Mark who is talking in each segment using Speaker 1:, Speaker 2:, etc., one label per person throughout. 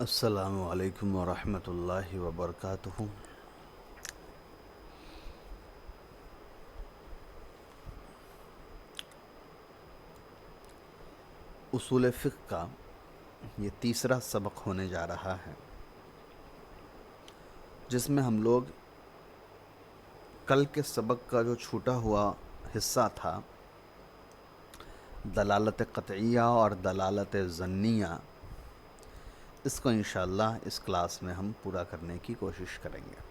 Speaker 1: السلام علیکم ورحمۃ اللہ وبرکاتہ۔ اصول فقہ کا یہ تیسرا سبق ہونے جا رہا ہے، جس میں ہم لوگ کل کے سبق کا جو چھوٹا ہوا حصہ تھا، دلالت قطعیہ اور دلالت ظنیہ، اس کو انشاءاللہ اس کلاس میں ہم پورا کرنے کی کوشش کریں گے۔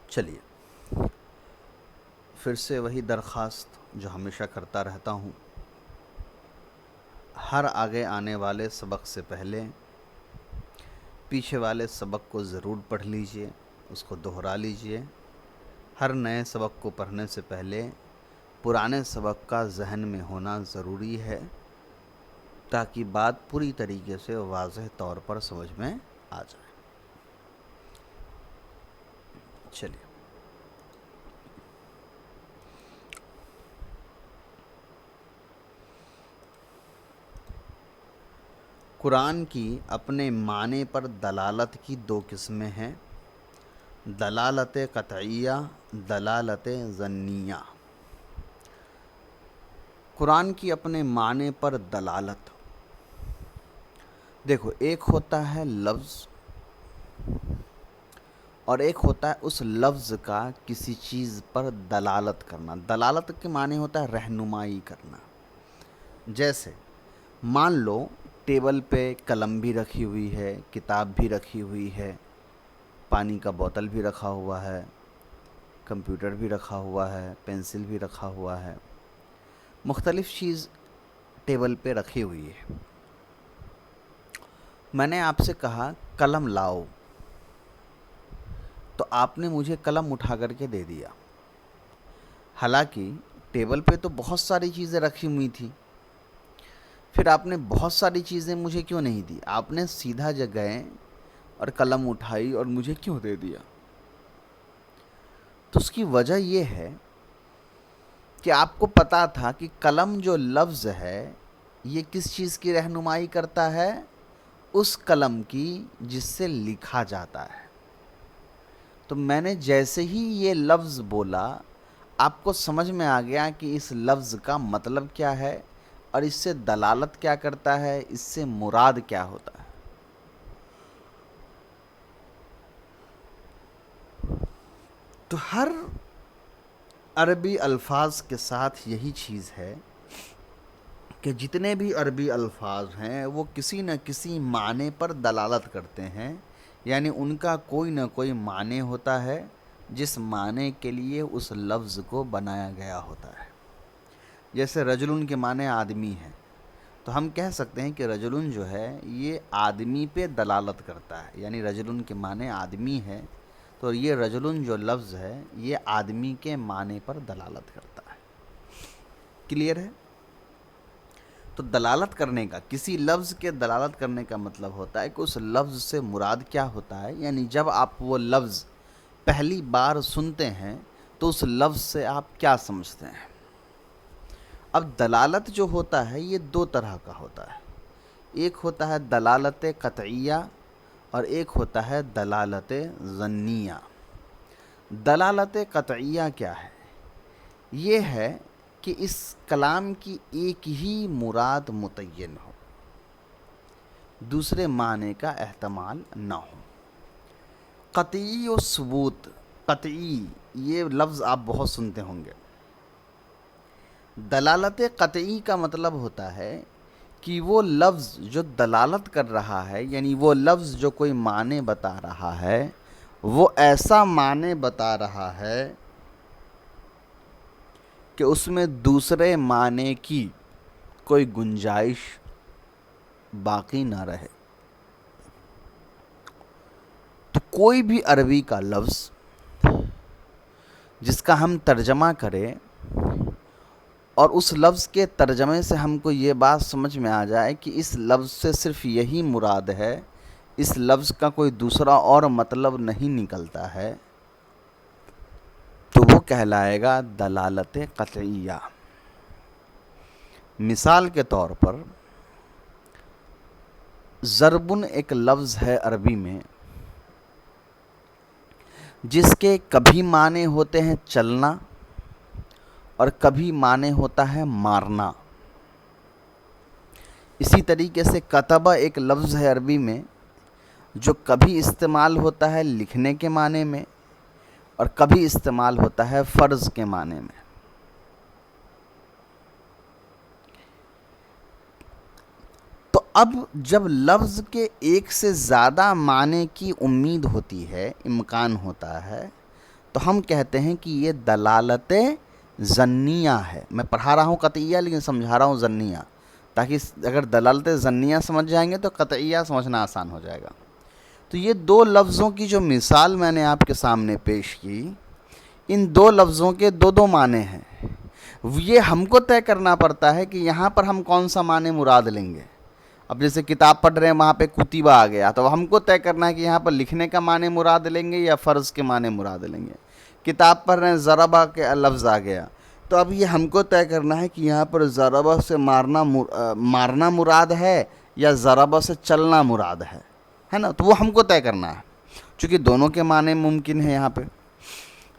Speaker 1: چلیے، پھر سے وہی درخواست جو ہمیشہ کرتا رہتا ہوں، ہر آگے آنے والے سبق سے پہلے پیچھے والے سبق کو ضرور پڑھ لیجئے، اس کو دہرا لیجئے۔ ہر نئے سبق کو پڑھنے سے پہلے پرانے سبق کا ذہن میں ہونا ضروری ہے، تاکہ بات پوری طریقے سے واضح طور پر سمجھ میں آ جائے۔ چلیے، قرآن کی اپنے معنی پر دلالت کی دو قسمیں ہیں، دلالت قطعیہ، دلالت ظنیہ۔ قرآن کی اپنے معنی پر دلالت، دیکھو، ایک ہوتا ہے لفظ اور ایک ہوتا ہے اس لفظ کا کسی چیز پر دلالت کرنا۔ دلالت کے معنی ہوتا ہے رہنمائی کرنا۔ جیسے مان لو ٹیبل پہ قلم بھی رکھی ہوئی ہے، کتاب بھی رکھی ہوئی ہے، پانی کا بوتل بھی رکھا ہوا ہے، کمپیوٹر بھی رکھا ہوا ہے، پینسل بھی رکھا ہوا ہے، مختلف چیز ٹیبل پہ رکھی ہوئی ہے۔ میں نے آپ سے کہا قلم لاؤ، تو آپ نے مجھے قلم اٹھا کر کے دے دیا، حالانکہ ٹیبل پہ تو بہت ساری چیزیں رکھی ہوئی تھیں۔ پھر آپ نے بہت ساری چیزیں مجھے کیوں نہیں دی؟ آپ نے سیدھا گئے اور قلم اٹھائی اور مجھے کیوں دے دیا؟ تو اس کی وجہ یہ ہے کہ آپ کو پتا تھا کہ قلم جو لفظ ہے یہ کس چیز کی رہنمائی کرتا ہے؟ اس قلم کی جس سے لکھا جاتا ہے۔ تو میں نے جیسے ہی یہ لفظ بولا، آپ کو سمجھ میں آ گیا کہ اس لفظ کا مطلب کیا ہے اور اس سے دلالت کیا کرتا ہے، اس سے مراد کیا ہوتا ہے۔ تو ہر عربی الفاظ کے ساتھ یہی چیز ہے کہ جتنے بھی عربی الفاظ ہیں وہ کسی نہ کسی معنی پر دلالت کرتے ہیں، یعنی ان کا کوئی نہ کوئی معنی ہوتا ہے جس معنی کے لیے اس لفظ کو بنایا گیا ہوتا ہے۔ جیسے رجلن کے معنی آدمی ہے، تو ہم کہہ سکتے ہیں کہ رجلن جو ہے یہ آدمی پہ دلالت کرتا ہے، یعنی رجلن کے معنی آدمی ہے، تو یہ رجلن جو لفظ ہے یہ آدمی کے معنی پر دلالت کرتا ہے۔ کلیئر ہے؟ تو دلالت کرنے کا، کسی لفظ کے دلالت کرنے کا مطلب ہوتا ہے کہ اس لفظ سے مراد کیا ہوتا ہے، یعنی جب آپ وہ لفظ پہلی بار سنتے ہیں تو اس لفظ سے آپ کیا سمجھتے ہیں۔ اب دلالت جو ہوتا ہے یہ دو طرح کا ہوتا ہے، ایک ہوتا ہے دلالت قطعیہ اور ایک ہوتا ہے دلالت ظنیہ۔ دلالت قطعیہ کیا ہے؟ یہ ہے کہ اس کلام کی ایک ہی مراد متعین ہو، دوسرے معنی کا احتمال نہ ہو۔ قطعی و ثبوت، قطعی یہ لفظ آپ بہت سنتے ہوں گے۔ دلالت قطعی کا مطلب ہوتا ہے کہ وہ لفظ جو دلالت کر رہا ہے، یعنی وہ لفظ جو کوئی معنی بتا رہا ہے، وہ ایسا معنی بتا رہا ہے کہ اس میں دوسرے معنی کی کوئی گنجائش باقی نہ رہے۔ تو کوئی بھی عربی کا لفظ جس کا ہم ترجمہ کریں اور اس لفظ کے ترجمے سے ہم کو یہ بات سمجھ میں آ جائے کہ اس لفظ سے صرف یہی مراد ہے، اس لفظ کا کوئی دوسرا اور مطلب نہیں نکلتا ہے، تو وہ کہلائے گا دلالت قطعیہ۔ مثال کے طور پر ضربن ایک لفظ ہے عربی میں جس کے کبھی معنی ہوتے ہیں چلنا اور کبھی معنی ہوتا ہے مارنا. اسی طریقے سے کتبہ ایک لفظ ہے عربی میں جو کبھی استعمال ہوتا ہے لکھنے کے معنی میں اور کبھی استعمال ہوتا ہے فرض کے معنی میں. تو اب جب لفظ کے ایک سے زیادہ معنی کی امید ہوتی ہے، امکان ہوتا ہے، تو ہم کہتے ہیں کہ یہ دلالت ظنیہ ہے. میں پڑھا رہا ہوں قطعیہ لیکن سمجھا رہا ہوں ظنیہ، تاکہ اگر دلالت ظنیہ سمجھ جائیں گے تو قطعیہ سمجھنا آسان ہو جائے گا. تو یہ دو لفظوں کی جو مثال میں نے آپ کے سامنے پیش کی، ان دو لفظوں کے دو معنی ہیں. یہ ہم کو طے کرنا پڑتا ہے کہ یہاں پر ہم کون سا معنی مراد لیں گے. اب جیسے کتاب پڑھ رہے ہیں وہاں پہ کتبہ آ گیا، تو ہم کو طے کرنا ہے کہ یہاں پر لکھنے کا معنی مراد لیں گے یا فرض کے معنی مراد لیں گے. کتاب پڑھ رہے ہیں ضربہ کے لفظ آ گیا، تو اب یہ ہم کو طے کرنا ہے کہ یہاں پر ضربہ سے مارنا مراد ہے یا ضربہ سے چلنا مراد ہے نا. تو وہ ہم کو طے کرنا ہے، چونکہ دونوں کے معنی ممکن ہیں یہاں پہ.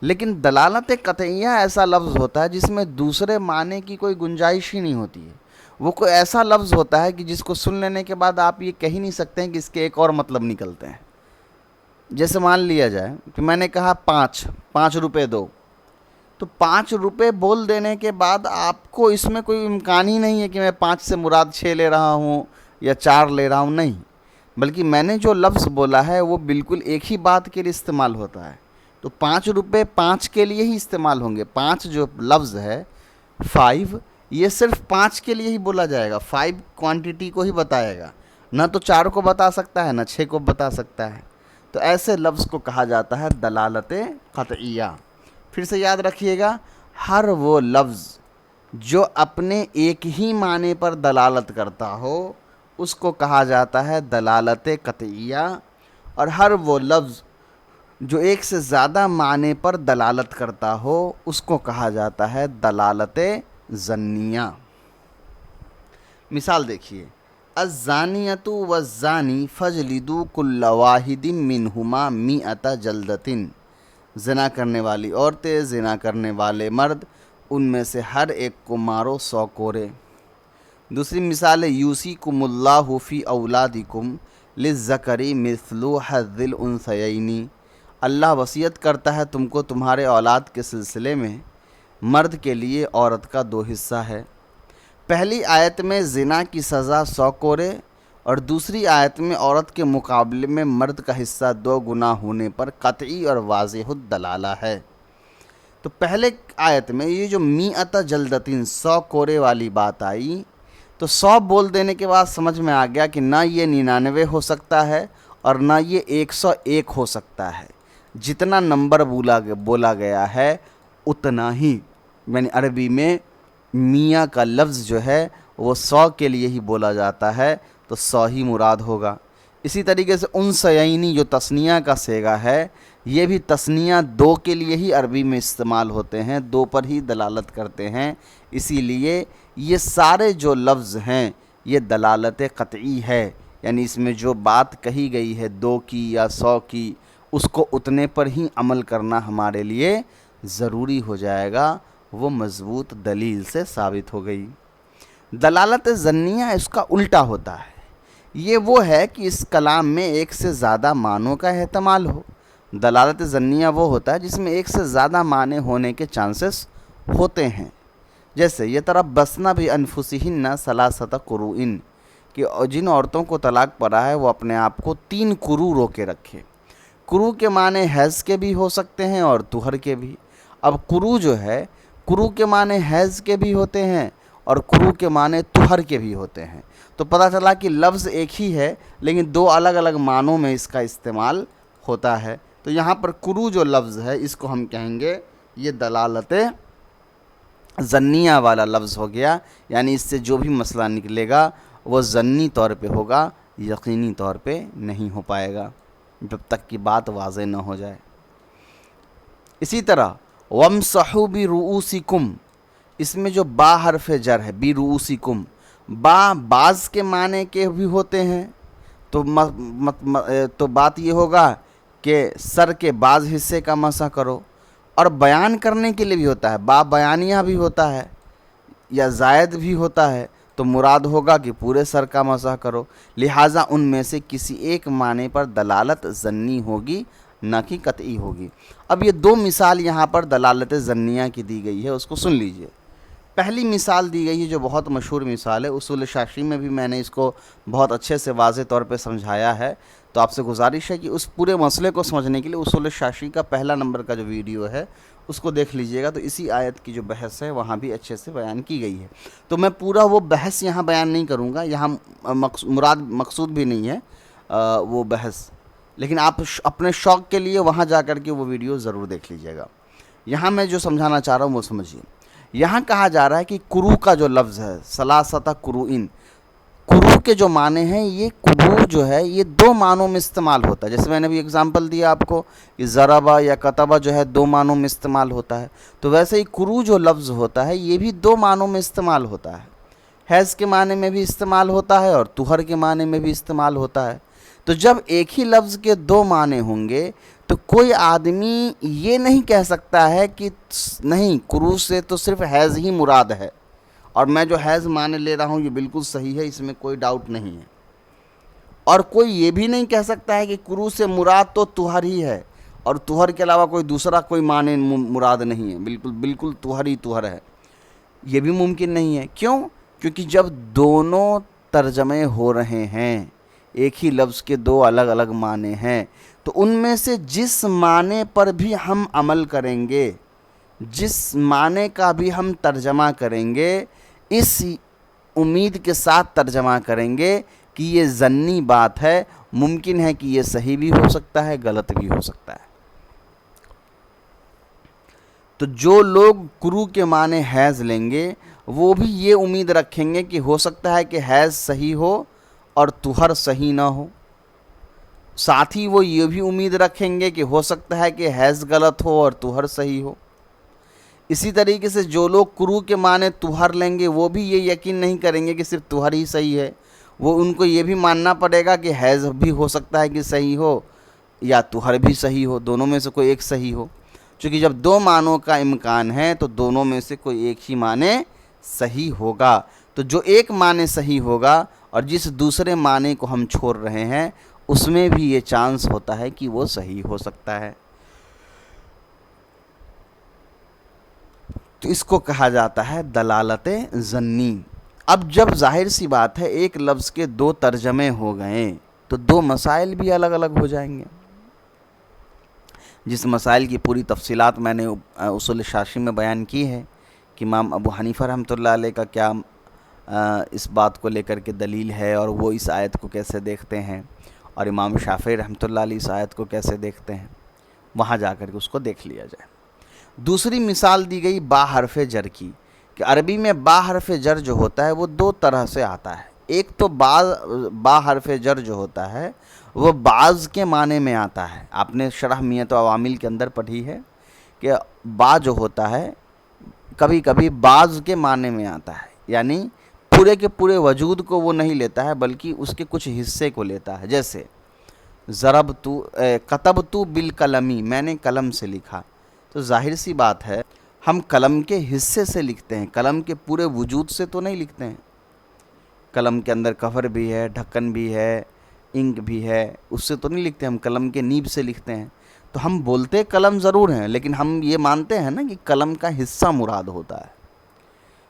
Speaker 1: لیکن دلالت قطعیہ ایسا لفظ ہوتا ہے جس میں دوسرے معنی کی کوئی گنجائش ہی نہیں ہوتی ہے. وہ کوئی ایسا لفظ ہوتا ہے کہ جس کو سن لینے کے بعد آپ یہ کہہ نہیں سکتے ہیں کہ اس کے ایک اور مطلب نکلتے ہیں. جیسے مان لیا جائے کہ میں نے کہا 5 روپے دو، تو 5 روپے بول دینے کے بعد آپ کو اس میں کوئی امکان ہی نہیں ہے کہ میں 5 سے مراد 6 لے رہا ہوں یا 4 لے رہا ہوں. نہیں، بلکہ میں نے جو لفظ بولا ہے وہ بالکل ایک ہی بات کے لیے استعمال ہوتا ہے. تو 5 روپے 5 کے لیے ہی استعمال ہوں گے. 5 جو لفظ ہے 5، یہ صرف 5 کے لیے ہی بولا جائے گا. 5 کوانٹیٹی کو ہی بتائے گا، نہ تو 4 کو بتا سکتا ہے نہ 6 کو بتا سکتا ہے. تو ایسے لفظ کو کہا جاتا ہے دلالت قطعیہ. پھر سے یاد رکھیے گا، ہر وہ لفظ جو اپنے ایک ہی معنی پر دلالت کرتا ہو اس کو کہا جاتا ہے دلالت قطعیہ، اور ہر وہ لفظ جو ایک سے زیادہ معنی پر دلالت کرتا ہو اس کو کہا جاتا ہے دلالت ظنیہ. مثال دیکھیے، الزانیۃ والزانی فاجلدوا کل واحد منہما 100 جلدۃ. زنا کرنے والی عورتیں، زنا کرنے والے مرد، ان میں سے ہر ایک کو مارو 100 کورے. دوسری مثال ہے، یوصیکم اللہ فی اولادکم للذکر مثل حظ الانثیین. اللہ وصیت کرتا ہے تم کو تمہارے اولاد کے سلسلے میں مرد کے لیے عورت کا 2 حصہ ہے. پہلی آیت میں زنا کی سزا 100 کورے اور دوسری آیت میں عورت کے مقابلے میں مرد کا حصہ 2 گنا ہونے پر قطعی اور واضح الدلالہ ہے. تو پہلے آیت میں یہ جو 100 جلدتین 100 کورے والی بات آئی، تو 100 بول دینے کے بعد سمجھ میں آ گیا کہ نہ یہ 99 ہو سکتا ہے اور نہ یہ 101 ہو سکتا ہے. جتنا نمبر بولا گیا ہے اتنا ہی، یعنی عربی میں میاں کا لفظ جو ہے وہ 100 کے لیے ہی بولا جاتا ہے، تو 100 ہی مراد ہوگا. اسی طریقے سے انثیین جو تثنیہ کا صیغہ ہے، یہ بھی تثنیہ 2 کے لیے ہی عربی میں استعمال ہوتے ہیں، 2 پر ہی دلالت کرتے ہیں. اسی لیے یہ سارے جو لفظ ہیں یہ دلالت قطعی ہے، یعنی اس میں جو بات کہی گئی ہے 2 کی یا 100 کی، اس کو اتنے پر ہی عمل کرنا ہمارے لیے ضروری ہو جائے گا. وہ مضبوط دلیل سے ثابت ہو گئی. دلالت ظنیہ اس کا الٹا ہوتا ہے. یہ وہ ہے کہ اس کلام میں ایک سے زیادہ معنوں کا احتمال ہو. دلالت ظنیہ وہ ہوتا ہے جس میں ایک سے زیادہ معنی ہونے کے چانسز ہوتے ہیں. جیسے یتربصن بانفسہن 3 قروء، کہ جن عورتوں کو طلاق پڑا ہے وہ اپنے آپ کو 3 قروء روکے رکھے. قروء کے معنی حیض کے بھی ہو سکتے ہیں اور طہر کے بھی. اب قروء جو ہے، قروء کے معنی حیض کے بھی ہوتے ہیں اور قروء کے معنی طہر کے بھی ہوتے ہیں. تو پتہ چلا کہ لفظ ایک ہی ہے لیکن 2 الگ الگ معنوں میں اس کا استعمال ہوتا ہے. تو یہاں پر قروء جو لفظ ہے اس کو ہم کہیں گے یہ دلالت ظنیہ والا لفظ ہو گیا، یعنی اس سے جو بھی مسئلہ نکلے گا وہ ظنی طور پہ ہوگا، یقینی طور پہ نہیں ہو پائے گا جب تک کہ بات واضح نہ ہو جائے. اسی طرح وَامْسَحُوا بِرُؤُوسِكُمْ، اس میں جو با حرف جر ہے، بِرُؤُوسِكُمْ، با بعض کے معنی کے بھی ہوتے ہیں تو بات یہ ہوگا کہ سر کے بعض حصے کا مسح کرو. اور بیان کرنے کے لیے بھی ہوتا ہے، با بیانیہ بھی ہوتا ہے یا زائد بھی ہوتا ہے، تو مراد ہوگا کہ پورے سر کا مسح کرو. لہٰذا ان میں سے کسی ایک معنی پر دلالت ظنی ہوگی نہ کہ قطعی ہوگی. اب یہ دو مثال یہاں پر دلالت ظنیہ کی دی گئی ہے، اس کو سن لیجئے. پہلی مثال دی گئی ہے جو بہت مشہور مثال ہے، اصول شاشی میں بھی میں نے اس کو بہت اچھے سے واضح طور پہ سمجھایا ہے. تو آپ سے گزارش ہے کہ اس پورے مسئلے کو سمجھنے کے لیے اصول شاشی کا پہلا نمبر کا جو ویڈیو ہے اس کو دیکھ لیجئے گا، تو اسی آیت کی جو بحث ہے وہاں بھی اچھے سے بیان کی گئی ہے. تو میں پورا وہ بحث یہاں بیان نہیں کروں گا، یہاں مقصود بھی نہیں ہے وہ بحث، لیکن آپ اپنے شوق کے لیے وہاں جا کر کے وہ ویڈیو ضرور دیکھ لیجئے گا. یہاں میں جو سمجھانا چاہ رہا ہوں وہ سمجھیے. یہاں کہا جا رہا ہے کہ کرو کا جو لفظ ہے، ثلاثۃ قروء، کرو کے جو معنی ہیں، یہ کرو جو ہے یہ دو معنوں میں استعمال ہوتا ہے. جیسے میں نے بھی اگزامپل دیا آپ کو کہ ضربہ یا کتبہ جو ہے دو معنوں میں استعمال ہوتا ہے، تو ویسے ہی کرو جو لفظ ہوتا ہے یہ بھی دو معنوں میں استعمال ہوتا ہے. حیض کے معنی میں بھی استعمال ہوتا ہے اور طہر کے معنی میں بھی استعمال ہوتا ہے. تو جب ایک ہی لفظ کے دو معنی ہوں گے تو کوئی آدمی یہ نہیں کہہ سکتا ہے کہ نہیں کرو سے تو صرف حیض ہی مراد ہے، اور میں جو حیض معنی لے رہا ہوں یہ بالکل صحیح ہے، اس میں کوئی ڈاؤٹ نہیں ہے. اور کوئی یہ بھی نہیں کہہ سکتا ہے کہ کرو سے مراد تو طہر ہی ہے اور طہر کے علاوہ کوئی دوسرا کوئی معنی مراد نہیں ہے، بالکل طہر ہی طہر ہے. یہ بھی ممکن نہیں ہے. کیوں؟ کیونکہ جب دونوں ترجمے ہو رہے ہیں، ایک ہی لفظ کے دو الگ الگ معنی ہیں، تو ان میں سے جس معنی پر بھی ہم عمل کریں گے، جس معنی کا بھی ہم ترجمہ کریں گے، اس امید کے ساتھ ترجمہ کریں گے کہ یہ ظنی بات ہے، ممکن ہے کہ یہ صحیح بھی ہو سکتا ہے، غلط بھی ہو سکتا ہے. تو جو لوگ کرو کے معنی حیض لیں گے وہ بھی یہ امید رکھیں گے کہ ہو سکتا ہے کہ حیض صحیح ہو اور طہر صحیح نہ ہو. ساتھ ہی وہ یہ بھی امید رکھیں گے کہ ہو سکتا ہے کہ حیض غلط ہو اور طہر صحیح ہو. اسی طریقے سے جو لوگ کرو کے معنی طہر لیں گے وہ بھی یہ یقین نہیں کریں گے کہ صرف طہر ہی صحیح ہے، وہ ان کو یہ بھی ماننا پڑے گا کہ حیض بھی ہو سکتا ہے کہ صحیح ہو یا طہر بھی صحیح ہو، دونوں میں سے کوئی ایک صحیح ہو. چونکہ جب دو معنوں کا امکان ہے تو دونوں میں سے کوئی ایک ہی معنی صحیح ہوگا. تو جو ایک معنی صحیح ہوگا اور جس دوسرے معنی کو ہم چھوڑ رہے ہیں اس میں بھی یہ چانس ہوتا ہے کہ وہ صحیح ہو سکتا ہے. تو اس کو کہا جاتا ہے دلالت ظنی. اب جب ظاہر سی بات ہے ایک لفظ کے دو ترجمے ہو گئے تو دو مسائل بھی الگ الگ ہو جائیں گے. جس مسائل کی پوری تفصیلات میں نے اصول شاشی میں بیان کی ہے کہ امام ابو حنیفہ رحمۃ اللہ علیہ کا کیا اس بات کو لے کر کے دلیل ہے اور وہ اس آیت کو کیسے دیکھتے ہیں، اور امام شافعی رحمۃ اللہ علیہ اس آیت کو کیسے دیکھتے ہیں، وہاں جا کر کے اس کو دیکھ لیا جائے. دوسری مثال دی گئی با حرف جر کی، کہ عربی میں با حرف جر جو ہوتا ہے وہ دو طرح سے آتا ہے. ایک تو با حرف جر جو ہوتا ہے وہ بعض کے معنی میں آتا ہے. آپ نے شرح میت و عوامل کے اندر پڑھی ہے کہ با جو ہوتا ہے کبھی کبھی بعض کے معنی میں آتا ہے، یعنی پورے کے پورے وجود کو وہ نہیں لیتا ہے بلکہ اس کے کچھ حصے کو لیتا ہے. جیسے کتبت بالقلمی، میں نے قلم سے لکھا. تو ظاہر سی بات ہے ہم قلم کے حصے سے لکھتے ہیں، قلم کے پورے وجود سے تو نہیں لکھتے ہیں. قلم کے اندر کور بھی ہے، ڈھکن بھی ہے، انک بھی ہے، اس سے تو نہیں لکھتے. ہم قلم کے نیب سے لکھتے ہیں. تو ہم بولتے قلم ضرور ہیں لیکن ہم یہ مانتے ہیں نا کہ قلم کا حصہ مراد ہوتا ہے.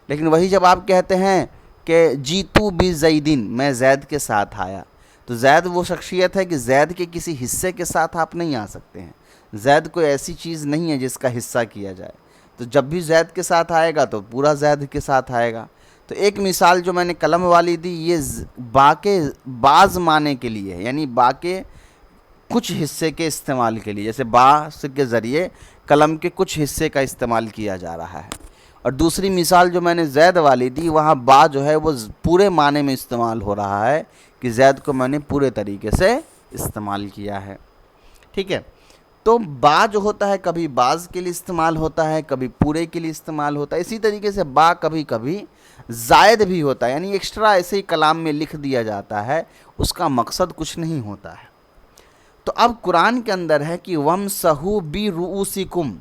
Speaker 1: لیکن وہی جب آپ کہتے ہیں کہ جیتو بی زیدن، میں زید کے ساتھ آیا، تو زید وہ شخصیت ہے کہ زید کے کسی حصے کے ساتھ آپ نہیں آ سکتے ہیں. زید کوئی ایسی چیز نہیں ہے جس کا حصہ کیا جائے. تو جب بھی زید کے ساتھ آئے گا تو پورا زید کے ساتھ آئے گا. تو ایک مثال جو میں نے قلم والی دی یہ با کے بعض معنی کے لیے ہے، یعنی با کے کچھ حصے کے استعمال کے لیے. جیسے با کے ذریعے قلم کے کچھ حصے کا استعمال کیا جا رہا ہے. اور دوسری مثال جو میں نے زید والی دی وہاں با جو ہے وہ پورے معنی میں استعمال ہو رہا ہے کہ زید کو میں نے پورے طریقے سے استعمال کیا ہے. ٹھیک ہے. تو با جو ہوتا ہے کبھی بعض کے لیے استعمال ہوتا ہے، کبھی پورے کے لیے استعمال ہوتا ہے. اسی طریقے سے با کبھی کبھی زائد بھی ہوتا ہے، یعنی ایکسٹرا ایسے ہی کلام میں لکھ دیا جاتا ہے، اس کا مقصد کچھ نہیں ہوتا ہے۔ تو اب قرآن کے اندر ہے کہ وَامْسَحُوا بِرُؤُوسِكُمْ،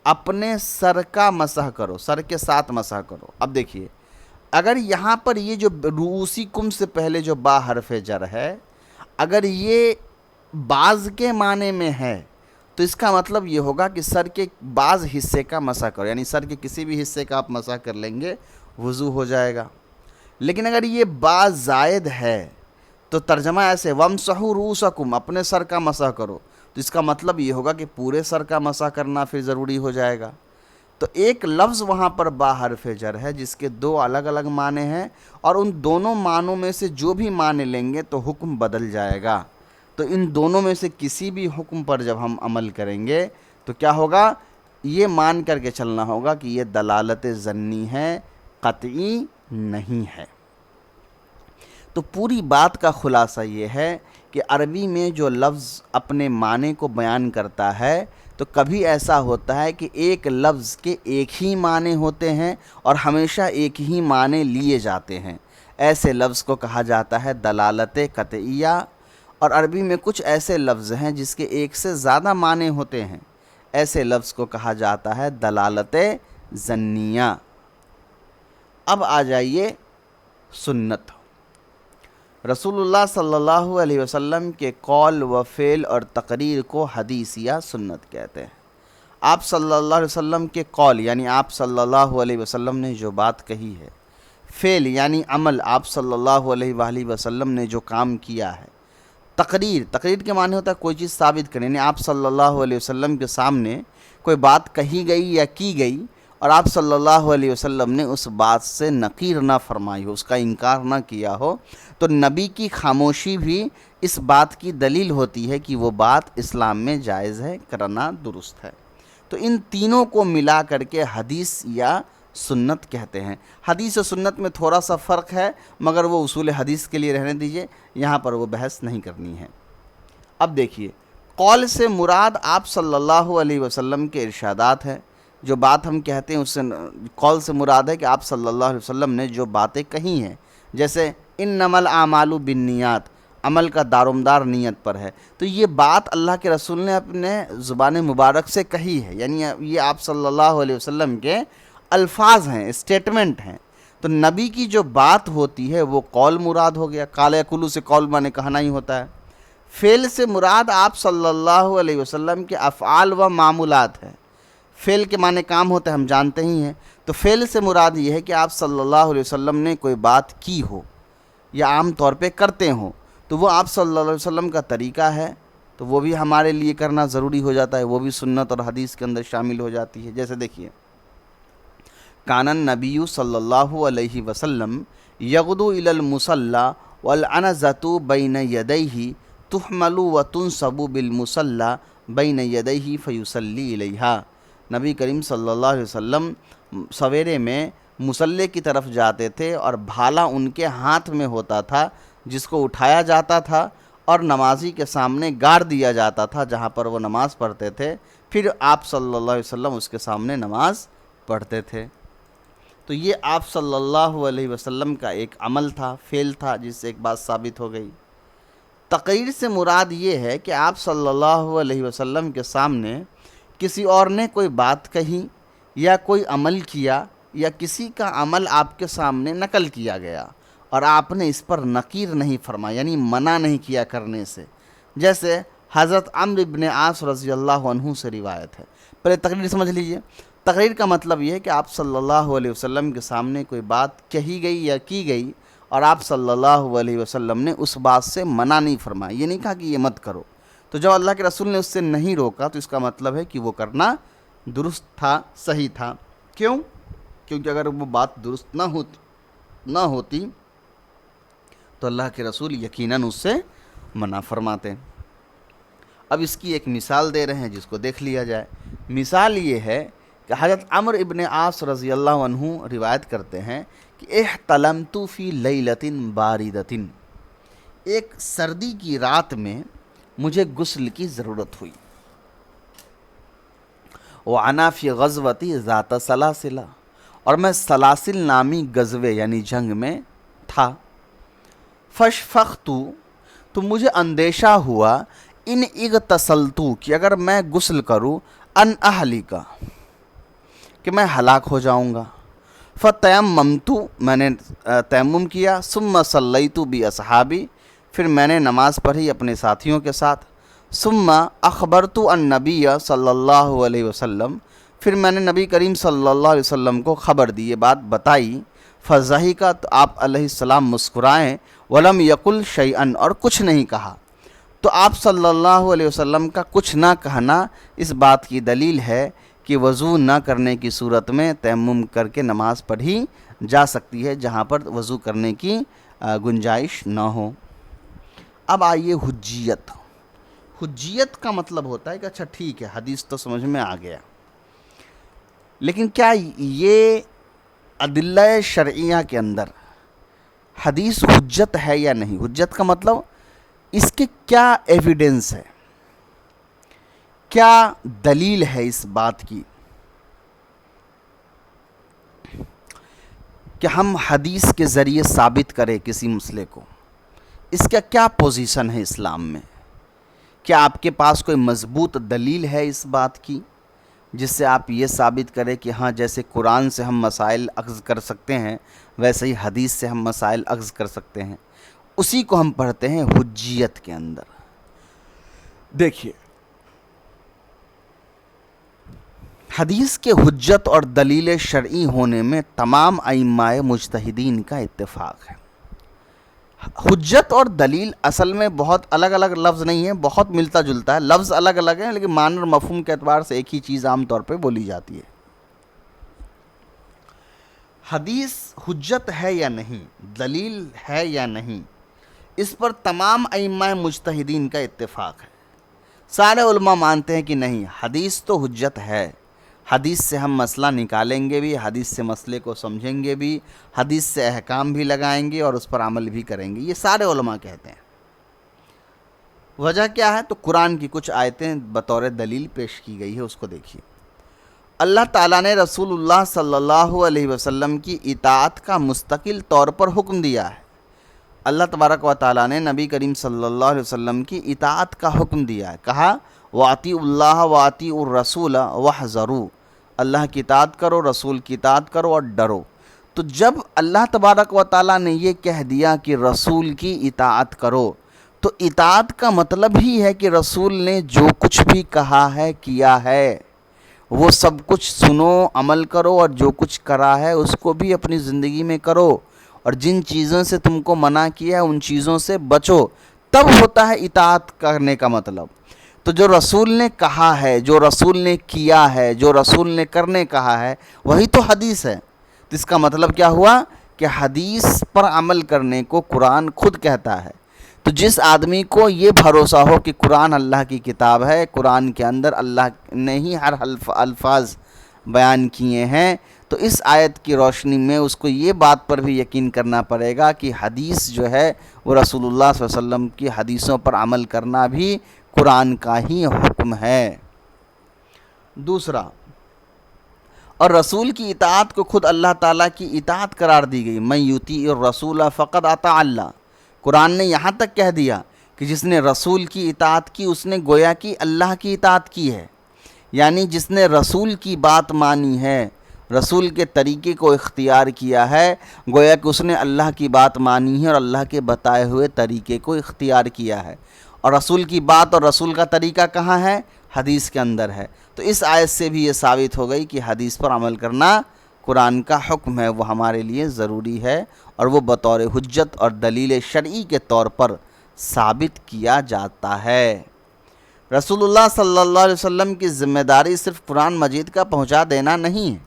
Speaker 1: اپنے سر کا مسح کرو، سر کے ساتھ مسح کرو۔ اب دیکھیے، اگر یہاں پر یہ جو رؤوسکم سے پہلے جو با حرف جر ہے، اگر یہ بعض کے معنی میں ہے تو اس کا مطلب یہ ہوگا کہ سر کے بعض حصے کا مسح کرو، یعنی سر کے کسی بھی حصے کا آپ مسح کر لیں گے وضو ہو جائے گا۔ لیکن اگر یہ با زائد ہے تو ترجمہ ایسے وَامْسَحُوا رُؤُوسَكُمْ، اپنے سر کا مسح کرو، تو اس کا مطلب یہ ہوگا کہ پورے سر کا مسح کرنا پھر ضروری ہو جائے گا۔ تو ایک لفظ وہاں پر با حرف جر ہے جس کے دو الگ الگ معنی ہیں، اور ان دونوں معنوں میں سے جو بھی معنی لیں گے تو حکم بدل جائے گا۔ تو ان دونوں میں سے کسی بھی حکم پر جب ہم عمل کریں گے تو کیا ہوگا؟ یہ مان کر کے چلنا ہوگا کہ یہ دلالت ظنی ہے، قطعی نہیں ہے۔ تو پوری بات کا خلاصہ یہ ہے کہ عربی میں جو لفظ اپنے معنی کو بیان کرتا ہے تو کبھی ایسا ہوتا ہے کہ ایک لفظ کے ایک ہی معنی ہوتے ہیں اور ہمیشہ ایک ہی معنی لیے جاتے ہیں، ایسے لفظ کو کہا جاتا ہے دلالت قطعیہ۔ اور عربی میں کچھ ایسے لفظ ہیں جس کے ایک سے زیادہ معنی ہوتے ہیں، ایسے لفظ کو کہا جاتا ہے دلالت ظنیہ۔ اب آ جائیے سنت۔ رسول اللہ صلی اللہ علیہ وسلم کے قول و فعل اور تقریر کو حدیث یا سنت کہتے ہیں۔ آپ صلی اللہ علیہ وسلم کے قول یعنی آپ صلی اللہ علیہ وسلم نے جو بات کہی ہے، فعل یعنی عمل آپ صلی اللہ علیہ وآلہ وسلم نے جو کام کیا ہے، تقریر کے معنی ہوتا ہے کوئی چیز ثابت کریں، یعنی آپ صلی اللہ علیہ وسلم کے سامنے کوئی بات کہی گئی یا کی گئی اور آپ صلی اللہ علیہ وسلم نے اس بات سے نکیر نہ فرمائی ہو، اس کا انکار نہ کیا ہو، تو نبی کی خاموشی بھی اس بات کی دلیل ہوتی ہے کہ وہ بات اسلام میں جائز ہے، کرنا درست ہے۔ تو ان تینوں کو ملا کر کے حدیث یا سنت کہتے ہیں۔ حدیث و سنت میں تھوڑا سا فرق ہے، مگر وہ اصول حدیث کے لیے رہنے دیجئے، یہاں پر وہ بحث نہیں کرنی ہے۔ اب دیکھیے، قول سے مراد آپ صلی اللہ علیہ وسلم کے ارشادات ہیں۔ جو بات ہم کہتے ہیں اس سے قول سے مراد ہے کہ آپ صلی اللہ علیہ وسلم نے جو باتیں کہی ہیں، جیسے انما الاعمال بالنیات، عمل کا دارومدار نیت پر ہے، تو یہ بات اللہ کے رسول نے اپنے زبان مبارک سے کہی ہے، یعنی یہ آپ صلی اللہ علیہ وسلم کے الفاظ ہیں، اسٹیٹمنٹ ہیں۔ تو نبی کی جو بات ہوتی ہے وہ قول مراد ہو گیا، قال یقول سے قول مانے کہنا ہی ہوتا ہے۔ فعل سے مراد آپ صلی اللہ علیہ وسلم کے افعال و معمولات ہیں۔ فعل کے معنی کام ہوتا ہے، ہم جانتے ہی ہیں۔ تو فعل سے مراد یہ ہے کہ آپ صلی اللہ علیہ وسلم نے کوئی بات کی ہو یا عام طور پہ کرتے ہوں، تو وہ آپ صلی اللہ علیہ وسلم کا طریقہ ہے، تو وہ بھی ہمارے لیے کرنا ضروری ہو جاتا ہے، وہ بھی سنت اور حدیث کے اندر شامل ہو جاتی ہے۔ جیسے دیکھیے، کان النبی صلی اللہ علیہ وسلم یغدو الی المصلی والعنزۃ بین یدیہ تحمل وتنصب بالمصلی بین یدیہ فیصلی الیہا۔ نبی کریم صلی اللہ علیہ وسلم سویرے میں مصلی کی طرف جاتے تھے اور بھالا ان کے ہاتھ میں ہوتا تھا جس کو اٹھایا جاتا تھا اور نمازی کے سامنے گاڑ دیا جاتا تھا جہاں پر وہ نماز پڑھتے تھے، پھر آپ صلی اللہ علیہ وسلم اس کے سامنے نماز پڑھتے تھے۔ تو یہ آپ صلی اللہ علیہ وسلم کا ایک عمل تھا، فعل تھا، جس سے ایک بات ثابت ہو گئی۔ تقریر سے مراد یہ ہے کہ آپ صلی اللہ علیہ وسلم کے سامنے کسی اور نے کوئی بات کہی یا کوئی عمل کیا یا کسی کا عمل آپ کے سامنے نقل کیا گیا اور آپ نے اس پر نکیر نہیں فرمایا، یعنی منع نہیں کیا کرنے سے۔ جیسے حضرت عمرو بن عاص رضی اللہ عنہ سے روایت ہے۔ پہلے تقریر سمجھ لیجئے۔ تقریر کا مطلب یہ ہے کہ آپ صلی اللہ علیہ وسلم کے سامنے کوئی بات کہی گئی یا کی گئی اور آپ صلی اللہ علیہ وسلم نے اس بات سے منع نہیں فرمایا، یہ نہیں کہا کہ یہ مت کرو۔ تو جب اللہ کے رسول نے اس سے نہیں روکا تو اس کا مطلب ہے کہ وہ کرنا درست تھا، صحیح تھا۔ کیوں؟ کیونکہ اگر وہ بات درست نہ ہوتی تو اللہ کے رسول یقیناً اس سے منع فرماتے۔ اب اس کی ایک مثال دے رہے ہیں جس کو دیکھ لیا جائے۔ مثال یہ ہے کہ حضرت عمرو ابن عاص رضی اللہ عنہ روایت کرتے ہیں کہ احتلمت فی لیلۃ باردۃ، ایک سردی کی رات میں مجھے غسل کی ضرورت ہوئی۔ وَأَنَا فِي غَزْوَةِ ذَاتَ سَلَاسِلَ، اور میں سلاسل نامی غزوے یعنی جنگ میں تھا۔ فشفقتو، تو مجھے اندیشہ ہوا، ان اغتسلتو، کہ اگر میں غسل کروں، ان اہلکا، کہ میں ہلاک ہو جاؤں گا۔ فتیممتو، میں نے تیمم کیا، ثم صلیت باصحابی، پھر میں نے نماز پڑھی اپنے ساتھیوں کے ساتھ۔ ثم اخبرت النبی صلی اللہ علیہ وسلم، پھر میں نے نبی کریم صلی اللہ علیہ وسلم کو خبر دی، یہ بات بتائی۔ فضحک، تو آپ علیہ السلام مسکرائیں، ولم یقل شیئا، اور کچھ نہیں کہا۔ تو آپ صلی اللہ علیہ وسلم کا کچھ نہ کہنا اس بات کی دلیل ہے کہ وضو نہ کرنے کی صورت میں تیمم کر کے نماز پڑھی جا سکتی ہے جہاں پر وضو کرنے کی گنجائش نہ ہو۔ اب آئیے حجیت۔ حجیت کا مطلب ہوتا ہے کہ اچھا ٹھیک ہے، حدیث تو سمجھ میں آ گیا، لیکن کیا یہ ادلہ شرعیہ کے اندر حدیث حجت ہے یا نہیں؟ حجت کا مطلب اس کے کیا ایویڈنس ہے، کیا دلیل ہے اس بات کی کہ ہم حدیث کے ذریعے ثابت کریں کسی مسئلے کو؟ اس کا کیا پوزیشن ہے اسلام میں؟ کیا آپ کے پاس کوئی مضبوط دلیل ہے اس بات کی جس سے آپ یہ ثابت کریں کہ ہاں جیسے قرآن سے ہم مسائل اخذ کر سکتے ہیں ویسے ہی حدیث سے ہم مسائل اخذ کر سکتے ہیں؟ اسی کو ہم پڑھتے ہیں حجیت کے اندر۔ دیکھیے، حدیث کے حجت اور دلیل شرعی ہونے میں تمام ائمہ مجتہدین کا اتفاق ہے۔ حجت اور دلیل اصل میں بہت الگ الگ لفظ نہیں ہے، بہت ملتا جلتا ہے، لفظ الگ الگ ہیں لیکن معنی اور مفہوم کے اعتبار سے ایک ہی چیز عام طور پہ بولی جاتی ہے۔ حدیث حجت ہے یا نہیں، دلیل ہے یا نہیں، اس پر تمام ائمہ مجتہدین کا اتفاق ہے۔ سارے علماء مانتے ہیں کہ نہیں، حدیث تو حجت ہے، حدیث سے ہم مسئلہ نکالیں گے بھی، حدیث سے مسئلے کو سمجھیں گے بھی، حدیث سے احکام بھی لگائیں گے اور اس پر عمل بھی کریں گے، یہ سارے علماء کہتے ہیں۔ وجہ کیا ہے؟ تو قرآن کی کچھ آیتیں بطور دلیل پیش کی گئی ہے، اس کو دیکھیے۔ اللہ تعالیٰ نے رسول اللہ صلی اللہ علیہ وسلم کی اطاعت کا مستقل طور پر حکم دیا ہے۔ اللہ تبارک و تعالیٰ نے نبی کریم صلی اللہ علیہ وسلم کی اطاعت کا حکم دیا ہے، کہا وَأَطِیعُوا اللَّهَ وَأَطِیعُوا الرَّسُولَ وَاحْذَرُوا، اللہ کی اطاعت کرو، رسول کی اطاعت کرو اور ڈرو۔ تو جب اللہ تبارک و تعالیٰ نے یہ کہہ دیا کہ رسول کی اطاعت کرو، تو اطاعت کا مطلب ہی ہے کہ رسول نے جو کچھ بھی کہا ہے کیا ہے وہ سب کچھ سنو، عمل کرو، اور جو کچھ کرا ہے اس کو بھی اپنی زندگی میں کرو، اور جن چیزوں سے تم کو منع کیا ہے ان چیزوں سے بچو، تب ہوتا ہے اطاعت کرنے کا مطلب۔ تو جو رسول نے کہا ہے، جو رسول نے کیا ہے، جو رسول نے کرنے کہا ہے، وہی تو حدیث ہے۔ تو اس کا مطلب کیا ہوا کہ حدیث پر عمل کرنے کو قرآن خود کہتا ہے۔ تو جس آدمی کو یہ بھروسہ ہو کہ قرآن اللہ کی کتاب ہے، قرآن کے اندر اللہ نے ہی ہر الفاظ بیان کیے ہیں، تو اس آیت کی روشنی میں اس کو یہ بات پر بھی یقین کرنا پڑے گا کہ حدیث جو ہے وہ رسول اللہ صلی اللہ علیہ وسلم کی حدیثوں پر عمل کرنا بھی قرآن کا ہی حکم ہے۔ دوسرا، اور رسول کی اطاعت کو خود اللہ تعالیٰ کی اطاعت قرار دی گئی، من یطیع الرسول فقد اطاع اللہ۔ قرآن نے یہاں تک کہہ دیا کہ جس نے رسول کی اطاعت کی اس نے گویا کہ اللہ کی اطاعت کی ہے، یعنی جس نے رسول کی بات مانی ہے، رسول کے طریقے کو اختیار کیا ہے، گویا کہ اس نے اللہ کی بات مانی ہے اور اللہ کے بتائے ہوئے طریقے کو اختیار کیا ہے۔ اور رسول کی بات اور رسول کا طریقہ کہاں ہے؟ حدیث کے اندر ہے۔ تو اس آیت سے بھی یہ ثابت ہو گئی کہ حدیث پر عمل کرنا قرآن کا حکم ہے، وہ ہمارے لیے ضروری ہے، اور وہ بطور حجت اور دلیل شرعی کے طور پر ثابت کیا جاتا ہے۔ رسول اللہ صلی اللہ علیہ وسلم کی ذمہ داری صرف قرآن مجید کا پہنچا دینا نہیں ہے،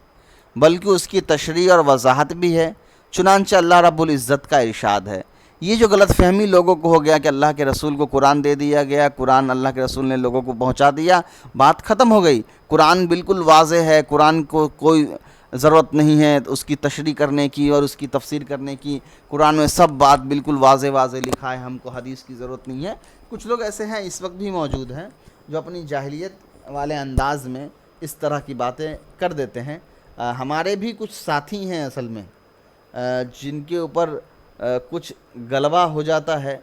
Speaker 1: بلکہ اس کی تشریح اور وضاحت بھی ہے۔ چنانچہ اللہ رب العزت کا ارشاد ہے۔ یہ جو غلط فہمی لوگوں کو ہو گیا کہ اللہ کے رسول کو قرآن دے دیا گیا، قرآن اللہ کے رسول نے لوگوں کو پہنچا دیا، بات ختم ہو گئی۔ قرآن بالکل واضح ہے، قرآن کو کوئی ضرورت نہیں ہے اس کی تشریح کرنے کی اور اس کی تفسیر کرنے کی، قرآن میں سب بات بالکل واضح واضح لکھا ہے، ہم کو حدیث کی ضرورت نہیں ہے۔ کچھ لوگ ایسے ہیں، اس وقت بھی موجود ہیں، جو اپنی جاہلیت والے انداز میں اس طرح کی باتیں کر دیتے ہیں۔ ہمارے بھی کچھ ساتھی ہیں اصل میں جن کے اوپر کچھ غلبہ ہو جاتا ہے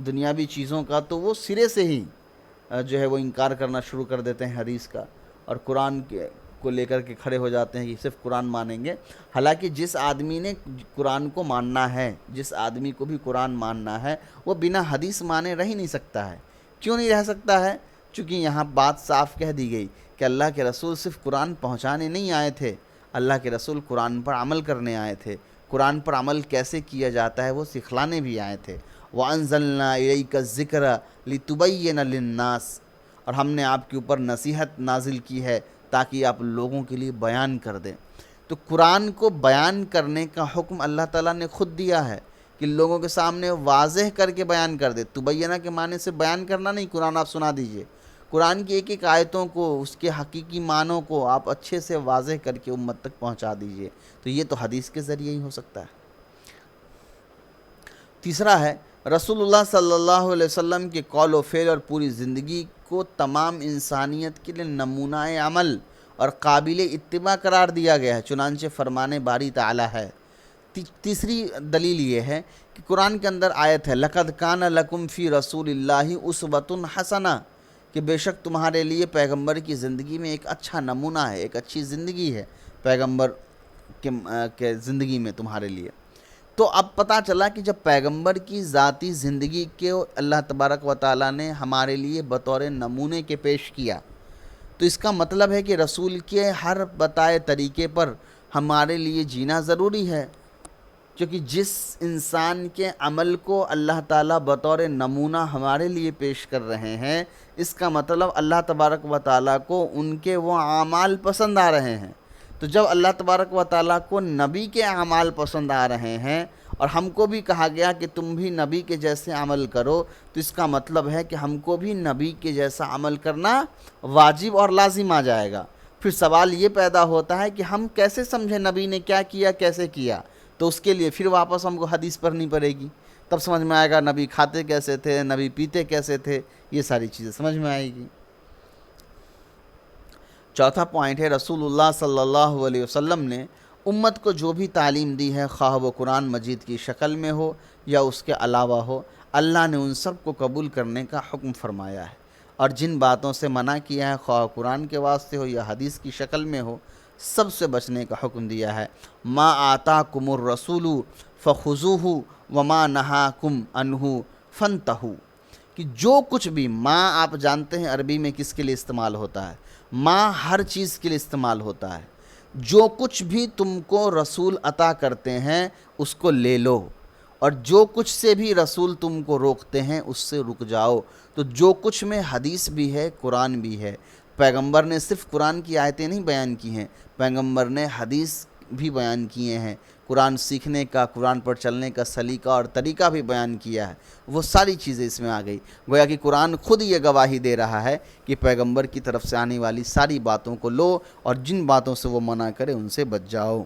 Speaker 1: دنیاوی چیزوں کا، تو وہ سرے سے ہی جو ہے وہ انکار کرنا شروع کر دیتے ہیں حدیث کا، اور قرآن کو لے کر کے کھڑے ہو جاتے ہیں کہ صرف قرآن مانیں گے۔ حالانکہ جس آدمی نے قرآن کو ماننا ہے، جس آدمی کو بھی قرآن ماننا ہے، وہ بنا حدیث مانے رہ ہی نہیں سکتا ہے۔ کیوں نہیں رہ سکتا ہے؟ چونکہ یہاں بات صاف کہہ دی گئی کہ اللہ کے رسول صرف قرآن پہنچانے نہیں آئے تھے، اللہ کے رسول قرآن پر عمل کرنے آئے تھے۔ قرآن پر عمل کیسے کیا جاتا ہے وہ سکھلانے بھی آئے تھے۔ وَأَنزَلْنَا إِلَيْكَ الذِّكْرَ لِتُبَيِّنَ لِلنَّاسِ، اور ہم نے آپ کے اوپر نصیحت نازل کی ہے تاکہ آپ لوگوں کے لیے بیان کر دیں۔ تو قرآن کو بیان کرنے کا حکم اللہ تعالیٰ نے خود دیا ہے کہ لوگوں کے سامنے واضح کر کے بیان کر دے۔ تبینہ کے معنی سے بیان کرنا نہیں، قرآن آپ سنا دیجئے، قرآن کی ایک ایک آیتوں کو، اس کے حقیقی معنوں کو آپ اچھے سے واضح کر کے امت تک پہنچا دیجئے۔ تو یہ تو حدیث کے ذریعے ہی ہو سکتا ہے۔ تیسرا ہے رسول اللہ صلی اللہ علیہ وسلم کے قول و فعل اور پوری زندگی کو تمام انسانیت کے لیے نمونہ عمل اور قابل اتباع قرار دیا گیا ہے، چنانچہ فرمان باری تعالی ہے۔ تیسری دلیل یہ ہے کہ قرآن کے اندر آیت ہے لَقَدْ كَانَ لَكُمْ فِي رَسُولِ اللَّهِ أُسْوَةٌ حَسَنَةٌ، کہ بے شک تمہارے لیے پیغمبر کی زندگی میں ایک اچھا نمونہ ہے، ایک اچھی زندگی ہے پیغمبر کے زندگی میں تمہارے لیے۔ تو اب پتہ چلا کہ جب پیغمبر کی ذاتی زندگی کے اللہ تبارک و تعالیٰ نے ہمارے لیے بطور نمونے کے پیش کیا، تو اس کا مطلب ہے کہ رسول کے ہر بتائے طریقے پر ہمارے لیے جینا ضروری ہے، کیونکہ جس انسان کے عمل کو اللہ تعالیٰ بطور نمونہ ہمارے لیے پیش کر رہے ہیں، اس کا مطلب اللہ تبارک و تعالیٰ کو ان کے وہ اعمال پسند آ رہے ہیں۔ تو جب اللہ تبارک و تعالیٰ کو نبی کے اعمال پسند آ رہے ہیں اور ہم کو بھی کہا گیا کہ تم بھی نبی کے جیسے عمل کرو، تو اس کا مطلب ہے کہ ہم کو بھی نبی کے جیسا عمل کرنا واجب اور لازم آ جائے گا۔ پھر سوال یہ پیدا ہوتا ہے کہ ہم کیسے سمجھیں نبی نے کیا کیا، کیسے کیا؟ تو اس کے لیے پھر واپس ہم کو حدیث پڑھنی پڑے گی، تب سمجھ میں آئے گا نبی کھاتے کیسے تھے، نبی پیتے کیسے تھے، یہ ساری چیزیں سمجھ میں آئے گی۔ چوتھا پوائنٹ ہے رسول اللہ صلی اللہ علیہ وسلم نے امت کو جو بھی تعلیم دی ہے، خواہ وہ قرآن مجید کی شکل میں ہو یا اس کے علاوہ ہو، اللہ نے ان سب کو قبول کرنے کا حکم فرمایا ہے، اور جن باتوں سے منع کیا ہے، خواہ قرآن کے واسطے ہو یا حدیث کی شکل میں ہو، سب سے بچنے کا حکم دیا ہے۔ ما آتاکم الرسول فخذوہ وما نہاکم عنہ فانتہوا، کہ جو کچھ بھی، ماں آپ جانتے ہیں عربی میں کس کے لیے استعمال ہوتا ہے؟ ماں ہر چیز کے لیے استعمال ہوتا ہے۔ جو کچھ بھی تم کو رسول عطا کرتے ہیں اس کو لے لو، اور جو کچھ سے بھی رسول تم کو روکتے ہیں اس سے رک جاؤ۔ تو جو کچھ میں حدیث بھی ہے، قرآن بھی ہے۔ پیغمبر نے صرف قرآن کی آیتیں نہیں بیان کی ہیں، پیغمبر نے حدیث بھی بیان کیے ہیں، قرآن سیکھنے کا، قرآن پر چلنے کا سلیقہ اور طریقہ بھی بیان کیا ہے، وہ ساری چیزیں اس میں آ گئی۔ گویا کہ قرآن خود یہ گواہی دے رہا ہے کہ پیغمبر کی طرف سے آنے والی ساری باتوں کو لو، اور جن باتوں سے وہ منع کرے ان سے بچ جاؤ۔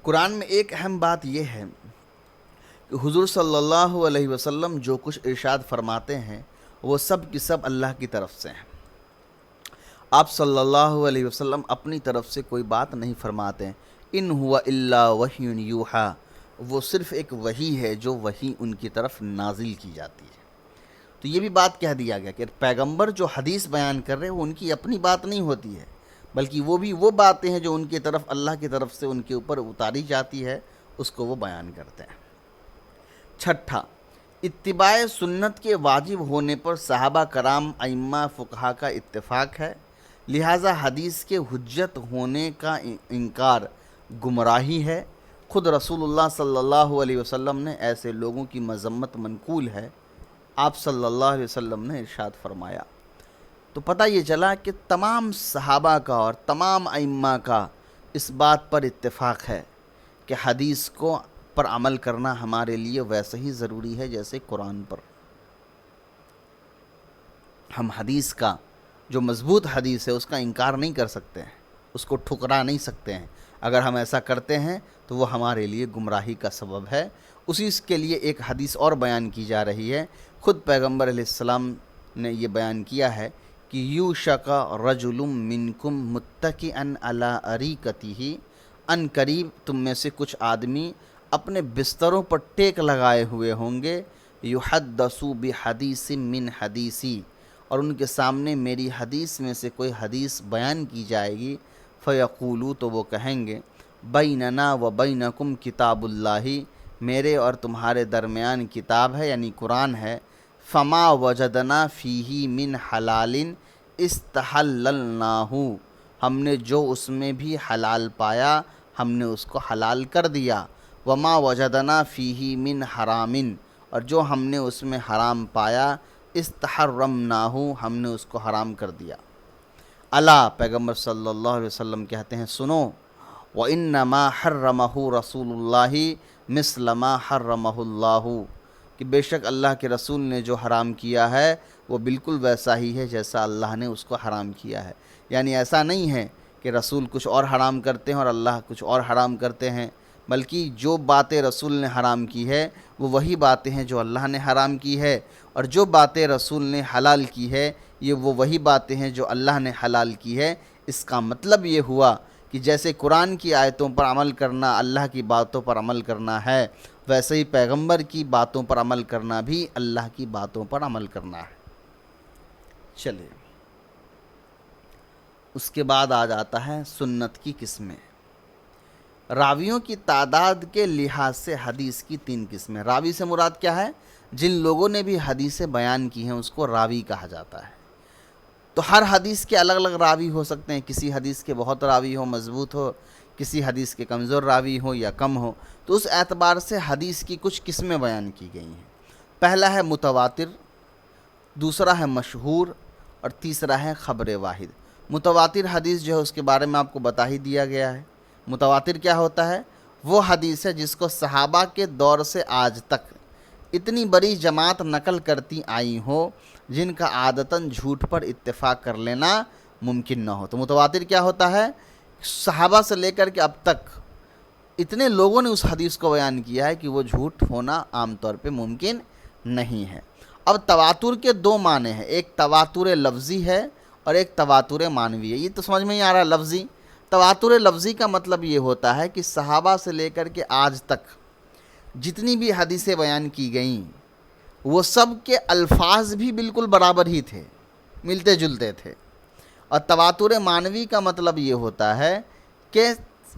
Speaker 1: قرآن میں ایک اہم بات یہ ہے کہ حضور صلی اللہ علیہ وسلم جو کچھ ارشاد فرماتے ہیں وہ سب کی سب اللہ کی طرف سے ہیں۔ آپ صلی اللہ علیہ وسلم اپنی طرف سے کوئی بات نہیں فرماتے ہیں۔ ان هو الا وحی یوحی، وہ صرف ایک وحی ہے جو وحی ان کی طرف نازل کی جاتی ہے۔ تو یہ بھی بات کہہ دیا گیا کہ پیغمبر جو حدیث بیان کر رہے ہیں وہ ان کی اپنی بات نہیں ہوتی ہے، بلکہ وہ بھی وہ باتیں ہیں جو ان کی طرف اللہ کی طرف سے ان کے اوپر اتاری جاتی ہے، اس کو وہ بیان کرتے ہیں۔ چھٹا، اتباع سنت کے واجب ہونے پر صحابہ کرام، ائمہ، فقہا کا اتفاق ہے، لہٰذا حدیث کے حجت ہونے کا انکار گمراہی ہے۔ خود رسول اللہ صلی اللہ علیہ وسلم نے ایسے لوگوں کی مذمت منقول ہے۔ آپ صلی اللہ علیہ وسلم نے ارشاد فرمایا۔ تو پتہ یہ چلا کہ تمام صحابہ کا اور تمام ائمہ کا اس بات پر اتفاق ہے کہ حدیث کو پر عمل کرنا ہمارے لیے ویسے ہی ضروری ہے جیسے قرآن پر۔ ہم حدیث کا جو مضبوط حدیث ہے اس کا انکار نہیں کر سکتے ہیں، اس کو ٹھکرا نہیں سکتے ہیں۔ اگر ہم ایسا کرتے ہیں تو وہ ہمارے لیے گمراہی کا سبب ہے۔ اسی کے لیے ایک حدیث اور بیان کی جا رہی ہے، خود پیغمبر علیہ السلام نے یہ بیان کیا ہے کہ یوشک رجل منکم متکئا علی اریکتہ، ان قریب تم میں سے کچھ آدمی اپنے بستروں پر ٹیک لگائے ہوئے ہوں گے، یحدث بحدیث من حدیثی، اور ان کے سامنے میری حدیث میں سے کوئی حدیث بیان کی جائے گی، فیقولو، تو وہ کہیں گے، بیننا و بینکم کتاب اللہ، میرے اور تمہارے درمیان کتاب ہے یعنی قرآن ہے، فما وجدنا فیہ من حلال استحللناہ، ہم نے جو اس میں بھی حلال پایا ہم نے اس کو حلال کر دیا، وما وجدنا فیہ من حرام، اور جو ہم نے اس میں حرام پایا استحرمناہ، ہم نے اس کو حرام کر دیا۔ الا، پیغمبر صلی اللہ علیہ وسلم کہتے ہیں سنو، وَإِنَّمَا حَرَّمَهُ رَسُولُ اللَّهِ مِثْلَ مَا حَرَّمَهُ اللَّهُ، کہ بے شک اللہ کے رسول نے جو حرام کیا ہے وہ بالکل ویسا ہی ہے جیسا اللہ نے اس کو حرام کیا ہے۔ یعنی ایسا نہیں ہے کہ رسول کچھ اور حرام کرتے ہیں اور اللہ کچھ اور حرام کرتے ہیں، بلکہ جو باتیں رسول نے حرام کی ہے وہ وہی باتیں ہیں جو اللہ نے حرام کی ہے، اور جو باتیں رسول نے حلال کی ہے یہ وہ وہی باتیں ہیں جو اللہ نے حلال کی ہے۔ اس کا مطلب یہ ہوا کہ جیسے قرآن کی آیتوں پر عمل کرنا اللہ کی باتوں پر عمل کرنا ہے، ویسے ہی پیغمبر کی باتوں پر عمل کرنا بھی اللہ کی باتوں پر عمل کرنا ہے۔ چلیے، اس کے بعد آ جاتا ہے سنت کی قسمیں۔ راویوں کی تعداد کے لحاظ سے حدیث کی 3 قسمیں۔ راوی سے مراد کیا ہے؟ جن لوگوں نے بھی حدیثیں بیان کی ہیں اس کو راوی کہا جاتا ہے۔ تو ہر حدیث کے الگ الگ راوی ہو سکتے ہیں، کسی حدیث کے بہت راوی ہو، مضبوط ہو، کسی حدیث کے کمزور راوی ہو یا کم ہو، تو اس اعتبار سے حدیث کی کچھ قسمیں بیان کی گئی ہیں۔ پہلا ہے متواتر، دوسرا ہے مشہور، اور تیسرا ہے خبر واحد۔ متواتر حدیث جو ہے اس کے بارے میں آپ کو بتا ہی دیا گیا ہے۔ متواتر کیا ہوتا ہے؟ وہ حدیث ہے جس کو صحابہ کے دور سے آج تک اتنی بڑی جماعت نقل کرتی آئی ہو جن کا عادتاً جھوٹ پر اتفاق کر لینا ممکن نہ ہو۔ تو متواتر کیا ہوتا ہے؟ صحابہ سے لے کر کے اب تک اتنے لوگوں نے اس حدیث کو بیان کیا ہے کہ وہ جھوٹ ہونا عام طور پہ ممکن نہیں ہے۔ اب تواتر کے 2 معنی ہیں، ایک تواتر لفظی ہے اور ایک تواتر معنوی ہے۔ یہ تو سمجھ میں ہی آ رہا ہے لفظی۔ تواتر لفظی کا مطلب یہ ہوتا ہے کہ صحابہ سے لے کر کے آج تک جتنی بھی حدیثیں بیان کی گئیں وہ سب کے الفاظ بھی بالکل برابر ہی تھے، ملتے جلتے تھے۔ اور تواتر معنوی کا مطلب یہ ہوتا ہے کہ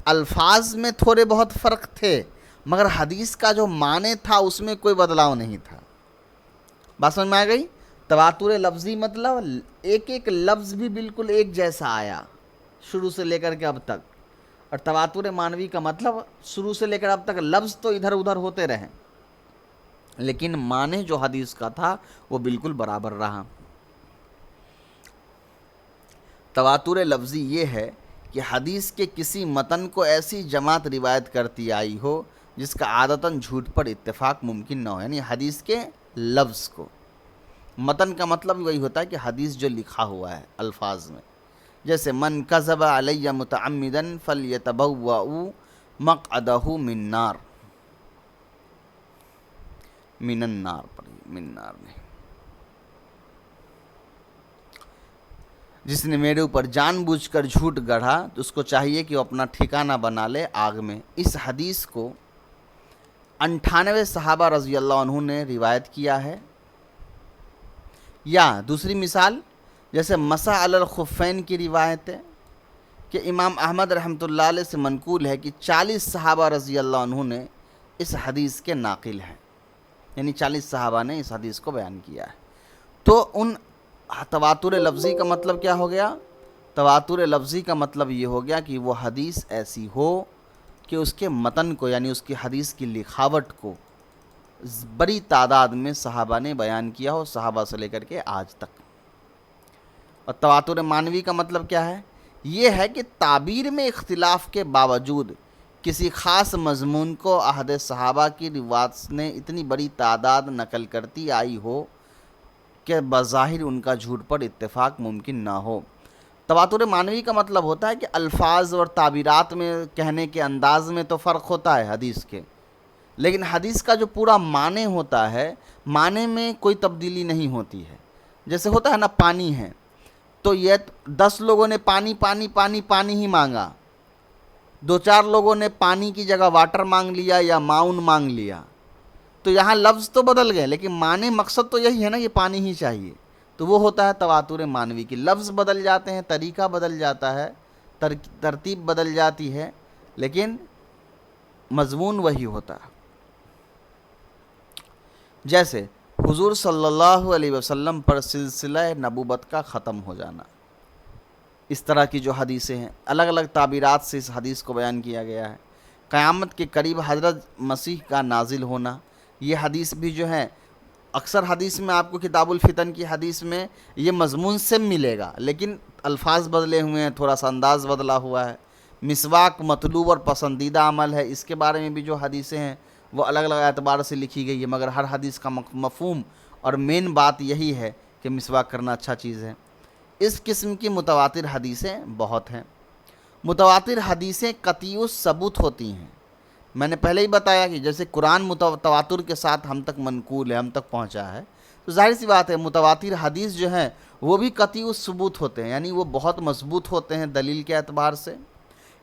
Speaker 1: الفاظ میں تھوڑے بہت فرق تھے مگر حدیث کا جو معنی تھا اس میں کوئی بدلاؤ نہیں تھا۔ بات سمجھ میں آ گئی؟ تواتر لفظی مطلب ایک ایک لفظ بھی بالکل ایک جیسا آیا شروع سے لے کر کے اب تک، اور تواتر معنوی کا مطلب شروع سے لے کر اب تک لفظ تو ادھر ادھر ہوتے رہے لیکن معنی جو حدیث کا تھا وہ بالکل برابر رہا۔ تواتر لفظی یہ ہے کہ حدیث کے کسی متن کو ایسی جماعت روایت کرتی آئی ہو جس کا عادتاً جھوٹ پر اتفاق ممکن نہ ہو، یعنی حدیث کے لفظ کو۔ متن کا مطلب وہی ہوتا ہے کہ حدیث جو لکھا ہوا ہے الفاظ میں، جیسے من کذب علی متعمدا فلیتبوأ مقعدہ من نار، من النار پڑھی، من نار نہیں۔ جس نے میرے اوپر جان بوجھ کر جھوٹ گڑھا تو اس کو چاہیے کہ وہ اپنا ٹھکانہ بنا لے آگ میں۔ اس حدیث کو 98 صحابہ رضی اللہ عنہ نے روایت کیا ہے۔ یا دوسری مثال جیسے مسح علی الخفین کی روایت ہے کہ امام احمد رحمۃ اللہ علیہ سے منقول ہے کہ 40 صحابہ رضی اللہ عنہ نے اس حدیث کے ناقل ہیں، یعنی 40 صحابہ نے اس حدیث کو بیان کیا ہے۔ تو ان تواتر لفظی کا مطلب کیا ہو گیا؟ تواتر لفظی کا مطلب یہ ہو گیا کہ وہ حدیث ایسی ہو کہ اس کے متن کو یعنی اس کی حدیث کی لکھاوٹ کو بڑی تعداد میں صحابہ نے بیان کیا ہو، صحابہ سے لے کر کے آج تک۔ اور تواتر معنوی کا مطلب کیا ہے؟ یہ ہے کہ تعبیر میں اختلاف کے باوجود کسی خاص مضمون کو عہد صحابہ کی روایات نے اتنی بڑی تعداد نقل کرتی آئی ہو کہ بظاہر ان کا جھوٹ پر اتفاق ممکن نہ ہو۔ تواتر معنوی کا مطلب ہوتا ہے کہ الفاظ اور تعبیرات میں کہنے کے انداز میں تو فرق ہوتا ہے حدیث کے، لیکن حدیث کا جو پورا معنی ہوتا ہے، معنی میں کوئی تبدیلی نہیں ہوتی ہے۔ جیسے ہوتا ہے نا، پانی ہے تو یہ 10 لوگوں نے پانی پانی پانی پانی ہی مانگا، 2-4 لوگوں نے پانی کی جگہ واٹر مانگ لیا یا ماؤن مانگ لیا، تو یہاں لفظ تو بدل گئے لیکن معنی مقصد تو یہی ہے نا، یہ پانی ہی چاہیے۔ تو وہ ہوتا ہے تواتر معنوی کی، لفظ بدل جاتے ہیں، طریقہ بدل جاتا ہے، ترتیب بدل جاتی ہے، لیکن مضمون وہی ہوتا ہے۔ جیسے حضور صلی اللہ علیہ وسلم پر سلسلہ نبوت کا ختم ہو جانا، اس طرح کی جو حدیثیں ہیں، الگ الگ تعبیرات سے اس حدیث کو بیان کیا گیا ہے۔ قیامت کے قریب حضرت مسیح کا نازل ہونا، یہ حدیث بھی جو ہے، اکثر حدیث میں آپ کو کتاب الفتن کی حدیث میں یہ مضمون سے ملے گا، لیکن الفاظ بدلے ہوئے ہیں، تھوڑا سا انداز بدلا ہوا ہے۔ مسواک مطلوب اور پسندیدہ عمل ہے، اس کے بارے میں بھی جو حدیثیں ہیں وہ الگ الگ اعتبار سے لکھی گئی ہے، مگر ہر حدیث کا مفہوم اور مین بات یہی ہے کہ مسواک کرنا اچھا چیز ہے۔ اس قسم کی متواتر حدیثیں بہت ہیں۔ متواتر حدیثیں قطعی الثبوت ہوتی ہیں۔ میں نے پہلے ہی بتایا کہ جیسے قرآن تواتر کے ساتھ ہم تک منقول ہے، ہم تک پہنچا ہے، تو ظاہر سی بات ہے متواتر حدیث جو ہیں وہ بھی قطعی الثبوت ہوتے ہیں، یعنی وہ بہت مضبوط ہوتے ہیں دلیل کے اعتبار سے۔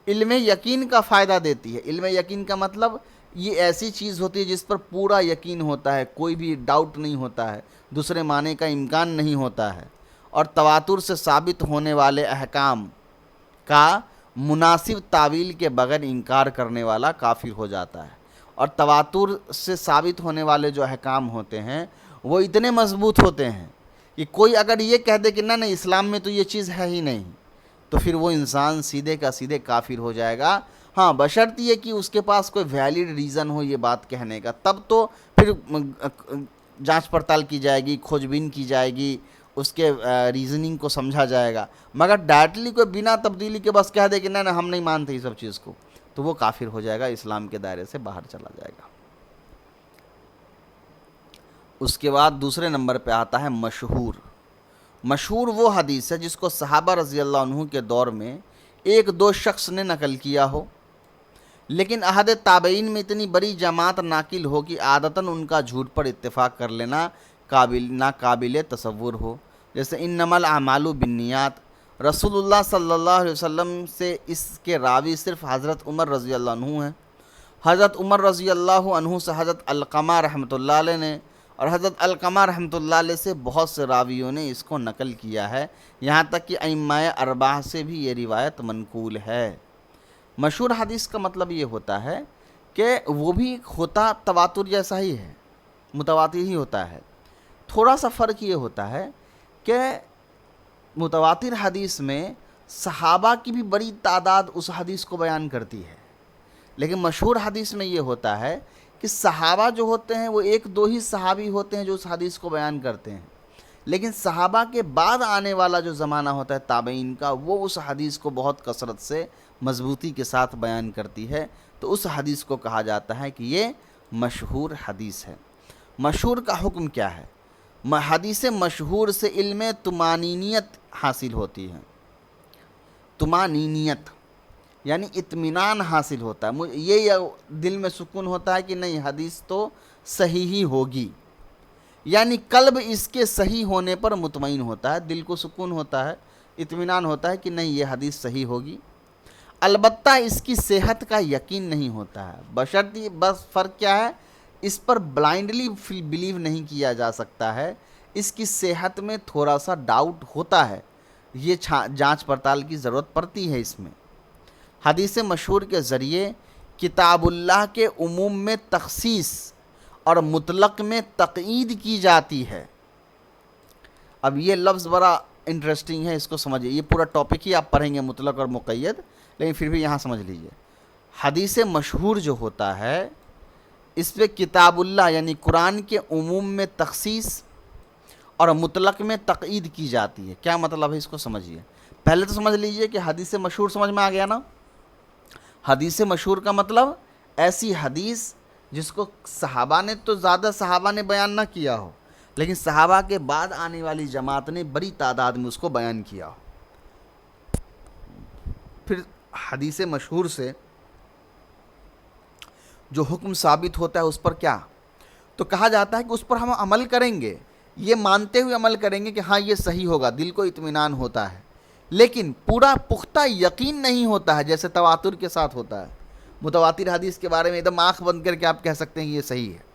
Speaker 1: علم یقین کا فائدہ دیتی ہے۔ علم یقین کا مطلب یہ ایسی چیز ہوتی ہے جس پر پورا یقین ہوتا ہے، کوئی بھی ڈاؤٹ نہیں ہوتا ہے، دوسرے معنی کا امکان نہیں ہوتا ہے، اور تواتر سے ثابت ہونے والے احکام کا مناسب تعویل کے بغیر انکار کرنے والا کافر ہو جاتا ہے۔ اور تواتر سے ثابت ہونے والے جو احکام ہوتے ہیں وہ اتنے مضبوط ہوتے ہیں کہ کوئی اگر یہ کہہ دے کہ نہ اسلام میں تو یہ چیز ہے ہی نہیں، تو پھر وہ انسان سیدھے کا سیدھے کافر ہو جائے گا۔ ہاں، بشرط یہ کہ اس کے پاس کوئی ویلڈ ریزن ہو یہ بات کہنے کا، تب تو پھر جانچ پڑتال کی جائے گی، کھوج بین کی جائے گی، اس کے ریزننگ کو سمجھا جائے گا۔ مگر ڈائریکٹلی کوئی بنا تبدیلی کے بس کہہ دے کہ نہ ہم نہیں مانتے یہ سب چیز کو، تو وہ کافر ہو جائے گا، اسلام کے دائرے سے باہر چلا جائے گا۔ اس کے بعد دوسرے نمبر پہ آتا ہے مشہور۔ مشہور وہ حدیث ہے جس کو صحابہ رضی اللہ عنہ کے دور میں 1-2 شخص نے نقل کیا ہو، لیکن عہد تابعین میں اتنی بڑی جماعت ناقل ہو کہ عادتاً ان کا جھوٹ پر اتفاق کر لینا ناقابل تصور ہو۔ جیسے انما الاعمال بالنیات، رسول اللہ صلی اللہ علیہ وسلم سے اس کے راوی صرف حضرت عمر رضی اللہ عنہ ہیں۔ حضرت عمر رضی اللہ عنہ سے حضرت علقمہ رحمۃ اللہ علیہ نے، اور حضرت علقمہ رحمۃ اللہ علیہ سے بہت سے راویوں نے اس کو نقل کیا ہے، یہاں تک کہ ائمہ اربعہ سے بھی یہ روایت منقول ہے۔ مشہور حدیث کا مطلب یہ ہوتا ہے کہ وہ بھی ہوتا تواتر جیسا ہی ہے، متواتر ہی ہوتا ہے۔ تھوڑا سا فرق یہ ہوتا ہے کہ متواتر حدیث میں صحابہ کی بھی بڑی تعداد اس حدیث کو بیان کرتی ہے، لیکن مشہور حدیث میں یہ ہوتا ہے کہ صحابہ جو ہوتے ہیں وہ 1-2 ہی صحابی ہوتے ہیں جو اس حدیث کو بیان کرتے ہیں، لیکن صحابہ کے بعد آنے والا جو زمانہ ہوتا ہے تابعین کا، وہ اس حدیث کو بہت کثرت سے مضبوطی کے ساتھ بیان کرتی ہے، تو اس حدیث کو کہا جاتا ہے کہ یہ مشہور حدیث ہے۔ مشہور کا حکم کیا ہے؟ حدیث مشہور سے علم طمانینیت حاصل ہوتی ہے۔ طمانینیت یعنی اطمینان حاصل ہوتا ہے، یہ دل میں سکون ہوتا ہے کہ نہیں حدیث تو صحیح ہی ہوگی، یعنی قلب اس کے صحیح ہونے پر مطمئن ہوتا ہے، دل کو سکون ہوتا ہے، اطمینان ہوتا ہے کہ نہیں یہ حدیث صحیح ہوگی۔ البتہ اس کی صحت کا یقین نہیں ہوتا ہے، بشرطیہ بس فرق کیا ہے، اس پر بلائنڈلی بلیو نہیں کیا جا سکتا ہے، اس کی صحت میں تھوڑا سا ڈاؤٹ ہوتا ہے، یہ جانچ پڑتال کی ضرورت پڑتی ہے اس میں۔ حدیث مشہور کے ذریعے کتاب اللہ کے عموم میں تخصیص اور مطلق میں تقیید کی جاتی ہے۔ اب یہ لفظ بڑا انٹرسٹنگ ہے، اس کو سمجھیے، یہ پورا ٹاپک ہی آپ پڑھیں گے مطلق اور مقید، لیکن پھر بھی یہاں سمجھ لیجئے۔ حدیث مشہور جو ہوتا ہے اس پہ کتاب اللہ یعنی قرآن کے عموم میں تخصیص اور مطلق میں تقیید کی جاتی ہے۔ کیا مطلب ہے اس کو سمجھیے۔ پہلے تو سمجھ لیجئے کہ حدیث مشہور سمجھ میں آ گیا نا۔ حدیث مشہور کا مطلب ایسی حدیث جس کو صحابہ نے تو زیادہ صحابہ نے بیان نہ کیا ہو، لیکن صحابہ کے بعد آنے والی جماعت نے بڑی تعداد میں اس کو بیان کیا ہو۔ پھر حدیث مشہور سے جو حکم ثابت ہوتا ہے اس پر کیا تو کہا جاتا ہے کہ اس پر ہم عمل کریں گے، یہ مانتے ہوئے عمل کریں گے کہ ہاں یہ صحیح ہوگا، دل کو اطمینان ہوتا ہے، لیکن پورا پختہ یقین نہیں ہوتا ہے جیسے تواتر کے ساتھ ہوتا ہے۔ متواتر حدیث کے بارے میں ایک دم آنکھ بند کر کے آپ کہہ سکتے ہیں کہ یہ صحیح ہے،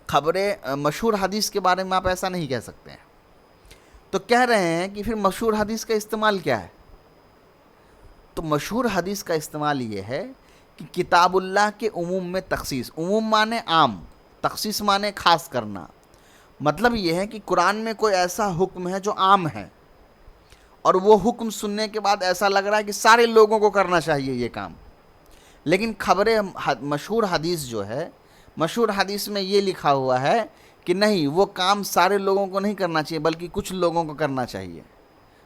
Speaker 1: خبریں مشہور حدیث کے بارے میں آپ ایسا نہیں کہہ سکتے ہیں۔ تو کہہ رہے ہیں کہ پھر مشہور حدیث کا استعمال کیا ہے؟ تو مشہور حدیث کا استعمال یہ ہے کہ کتاب اللہ کے عموم میں تخصیص، عموم مانے عام، تخصیص مانے خاص کرنا۔ مطلب یہ ہے کہ قرآن میں کوئی ایسا حکم ہے جو عام ہے، اور وہ حکم سننے کے بعد ایسا لگ رہا ہے کہ سارے لوگوں کو کرنا چاہیے یہ کام، لیکن خبریں مشہور حدیث جو ہے، مشہور حدیث میں یہ لکھا ہوا ہے کہ نہیں، وہ کام سارے لوگوں کو نہیں کرنا چاہیے بلکہ کچھ لوگوں کو کرنا چاہیے۔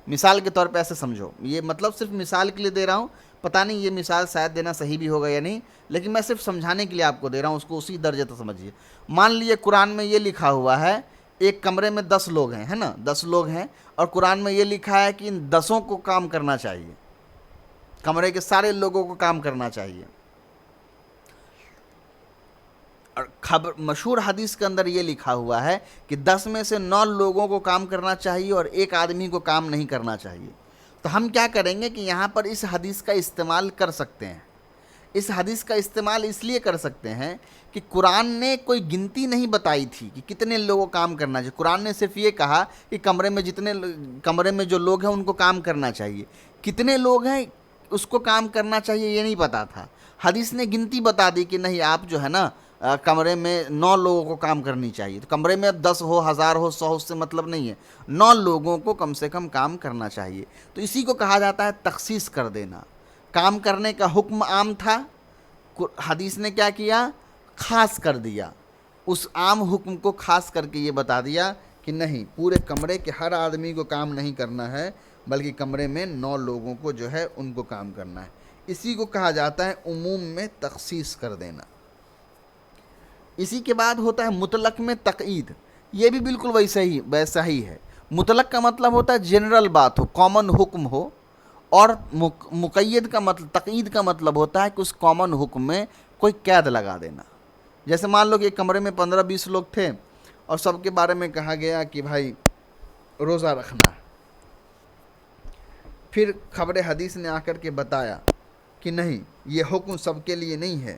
Speaker 1: مثال کے طور پہ ایسے سمجھو، یہ مطلب صرف مثال کے لیے دے رہا ہوں، پتہ نہیں یہ مثال شاید دینا صحیح بھی ہوگا یا نہیں، لیکن میں صرف سمجھانے کے لیے آپ کو دے رہا ہوں، اس کو اسی درجے تک سمجھیے۔ مان لیے قرآن میں یہ لکھا ہوا ہے ایک کمرے میں 10 لوگ ہیں، ہے نا، 10 لوگ ہیں، اور قرآن میں یہ لکھا ہے کہ ان 10 کو کام کرنا چاہیے، کمرے کے سارے لوگوں کو کام کرنا چاہیے۔ اور مشہور حدیث کے اندر یہ لکھا ہوا ہے کہ 10 میں سے 9 لوگوں کو کام کرنا چاہیے اور ایک آدمی کو کام نہیں کرنا چاہیے۔ تو ہم کیا کریں گے کہ یہاں پر اس حدیث کا استعمال کر سکتے ہیں۔ اس حدیث کا استعمال اس لیے کر سکتے ہیں کہ قرآن نے کوئی گنتی نہیں بتائی تھی کہ کتنے لوگوں کو کام کرنا چاہیے، قرآن نے صرف یہ کہا کہ کمرے میں جو لوگ ہیں ان کو کام کرنا چاہیے، کتنے لوگ ہیں اس کو کام کرنا چاہیے یہ نہیں پتا تھا۔ حدیث نے گنتی بتا دی کہ نہیں، آپ جو ہے نا کمرے میں 9 لوگوں کو کام کرنی چاہیے، تو کمرے میں 10 ہو، 1000 ہو، 100 اس سے مطلب نہیں ہے، 9 لوگوں کو کم سے کم کام کرنا چاہیے۔ تو اسی کو کہا جاتا ہے تخصیص کر دینا۔ کام کرنے کا حکم عام تھا، حدیث نے کیا کیا، خاص کر دیا، اس عام حکم کو خاص کر کے یہ بتا دیا کہ نہیں، پورے کمرے کے ہر آدمی کو کام نہیں کرنا ہے بلکہ کمرے میں 9 لوگوں کو جو ہے ان کو کام کرنا ہے۔ اسی کو کہا جاتا ہے عموم میں تخصیص کر دینا۔ اسی کے بعد ہوتا ہے مطلق میں تقیید، یہ بھی بالکل ویسا ہی ہے۔ مطلق کا مطلب ہوتا ہے جنرل بات ہو، کامن حکم ہو، اور مقید کا مطلب، تقیید کا مطلب ہوتا ہے کہ اس کامن حکم میں کوئی قید لگا دینا۔ جیسے مان لو کہ ایک کمرے میں 15-20 لوگ تھے اور سب کے بارے میں کہا گیا کہ بھائی روزہ رکھنا ہے، پھر خبر حدیث نے آ کر کے بتایا کہ نہیں، یہ حکم سب کے لیے نہیں ہے،